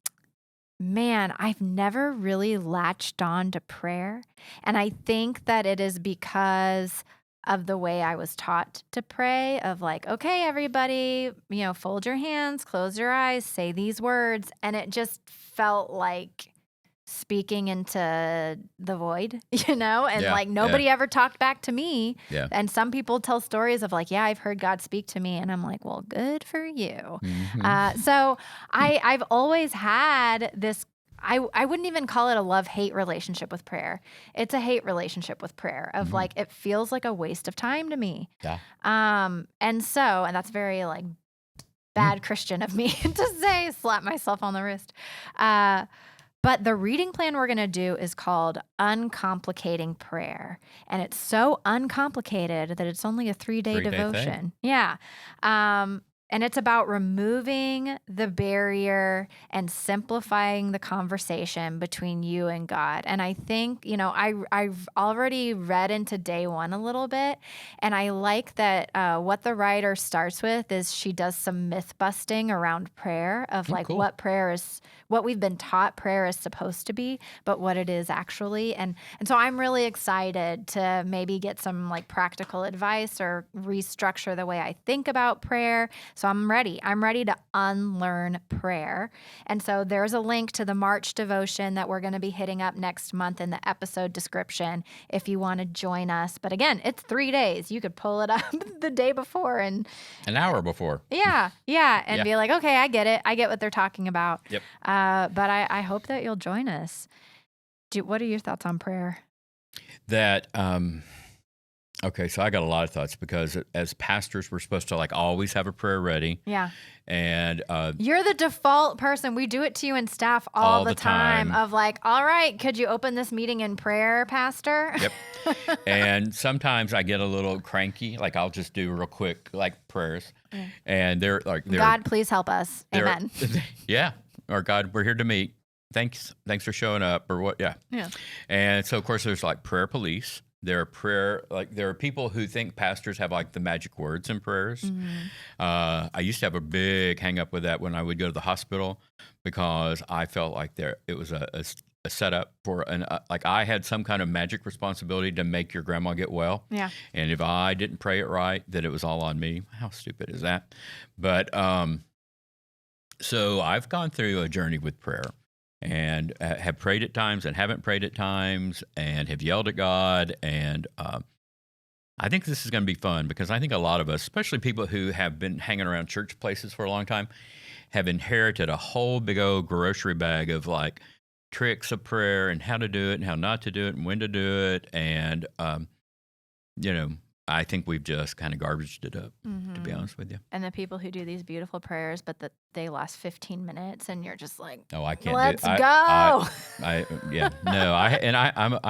I've never really latched on to prayer. And I think that it is because of the way I was taught to pray, of like, okay, everybody, fold your hands, close your eyes, say these words. And it just felt like speaking into the void, and like nobody ever talked back to me. Yeah. And some people tell stories of like, yeah, I've heard God speak to me. And I'm like, well, good for you. Mm-hmm. So I've always had this, I wouldn't even call it a love-hate relationship with prayer. It's a hate relationship with prayer of like, it feels like a waste of time to me. Yeah. And that's very like bad Christian of me to say, slap myself on the wrist. But the reading plan we're going to do is called Uncomplicating Prayer. And it's so uncomplicated that it's only a 3-day devotion. Yeah. And it's about removing the barrier and simplifying the conversation between you and God. And I think, I've already read into day 1 a little bit. And I like that what the writer starts with is she does some myth busting around prayer of like cool. what we've been taught prayer is supposed to be, but what it is actually. And so I'm really excited to maybe get some like practical advice or restructure the way I think about prayer. So I'm ready. I'm ready to unlearn prayer. And so there's a link to the March devotion that we're going to be hitting up next month in the episode description if you want to join us. But again, it's 3 days. You could pull it up the day before and an hour before. Yeah. And be like, okay, I get it. I get what they're talking about. Yep. But I hope that you'll join us. What are your thoughts on prayer? That, okay, so I got a lot of thoughts because as pastors, we're supposed to like always have a prayer ready. Yeah. And you're the default person. We do it to you and staff all the time of like, all right, could you open this meeting in prayer, Pastor? Yep. And sometimes I get a little cranky. Like I'll just do real quick like prayers. And they're like, God, please help us. Amen. Yeah. Or God, we're here to meet. Thanks for showing up or what. Yeah. And so of course there's like prayer police. There are people who think pastors have like the magic words in prayers. I used to have a big hang up with that when I would go to the hospital because I felt like it was a setup for like I had some kind of magic responsibility to make your grandma get well. Yeah. And if I didn't pray it right, that it was all on me. How stupid is that? But so I've gone through a journey with prayer. And have prayed at times and haven't prayed at times and have yelled at God. And I think this is going to be fun because I think a lot of us, especially people who have been hanging around church places for a long time, have inherited a whole big old grocery bag of like tricks of prayer and how to do it and how not to do it and when to do it. And, I think we've just kind of garbaged it up, to be honest with you. And the people who do these beautiful prayers, but that they last 15 minutes, and you're just like, "Oh, I can't. Let's do it. go." I'm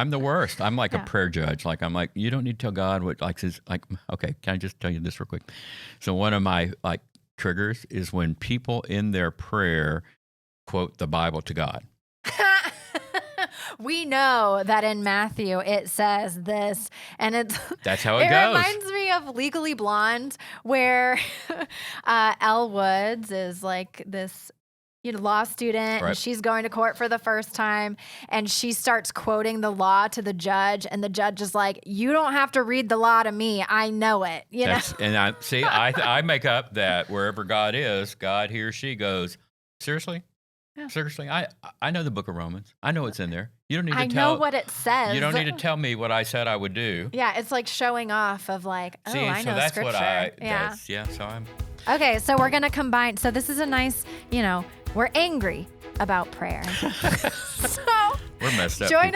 the worst. I'm like a prayer judge. Like I'm like, you don't need to tell God what like is like. Okay, can I just tell you this real quick? So one of my like triggers is when people in their prayer quote the Bible to God. We know that in Matthew it says this, and that's how it goes. It reminds me of Legally Blonde, where Elle Woods is like this law student, and she's going to court for the first time, and she starts quoting the law to the judge, and the judge is like, "You don't have to read the law to me. I know it." And I make up that wherever God is, God, he or she goes, seriously? Yeah. Seriously, I know the book of Romans. I know it's in there. You don't need to I know what it says. You don't need to tell me what I said I would do. Yeah, it's like showing off of like, I know that's scripture. So I'm... Okay, so we're going to combine. So this is a nice, we're angry about prayer. So we're messed up. Join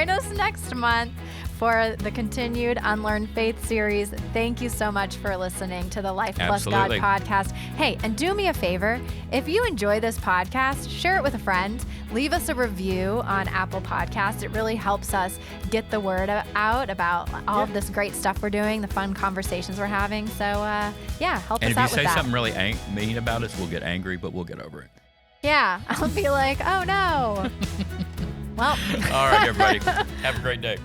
us next month for the continued Unlearn Faith series. Thank you so much for listening to the Life Plus God podcast. Hey, and do me a favor. If you enjoy this podcast, share it with a friend. Leave us a review on Apple Podcasts. It really helps us get the word out about all of this great stuff we're doing, the fun conversations we're having. So, help us out with that. And if you say something really mean about us, we'll get angry, but we'll get over it. Yeah, I'll be like, oh no. Well. All right, everybody. Have a great day.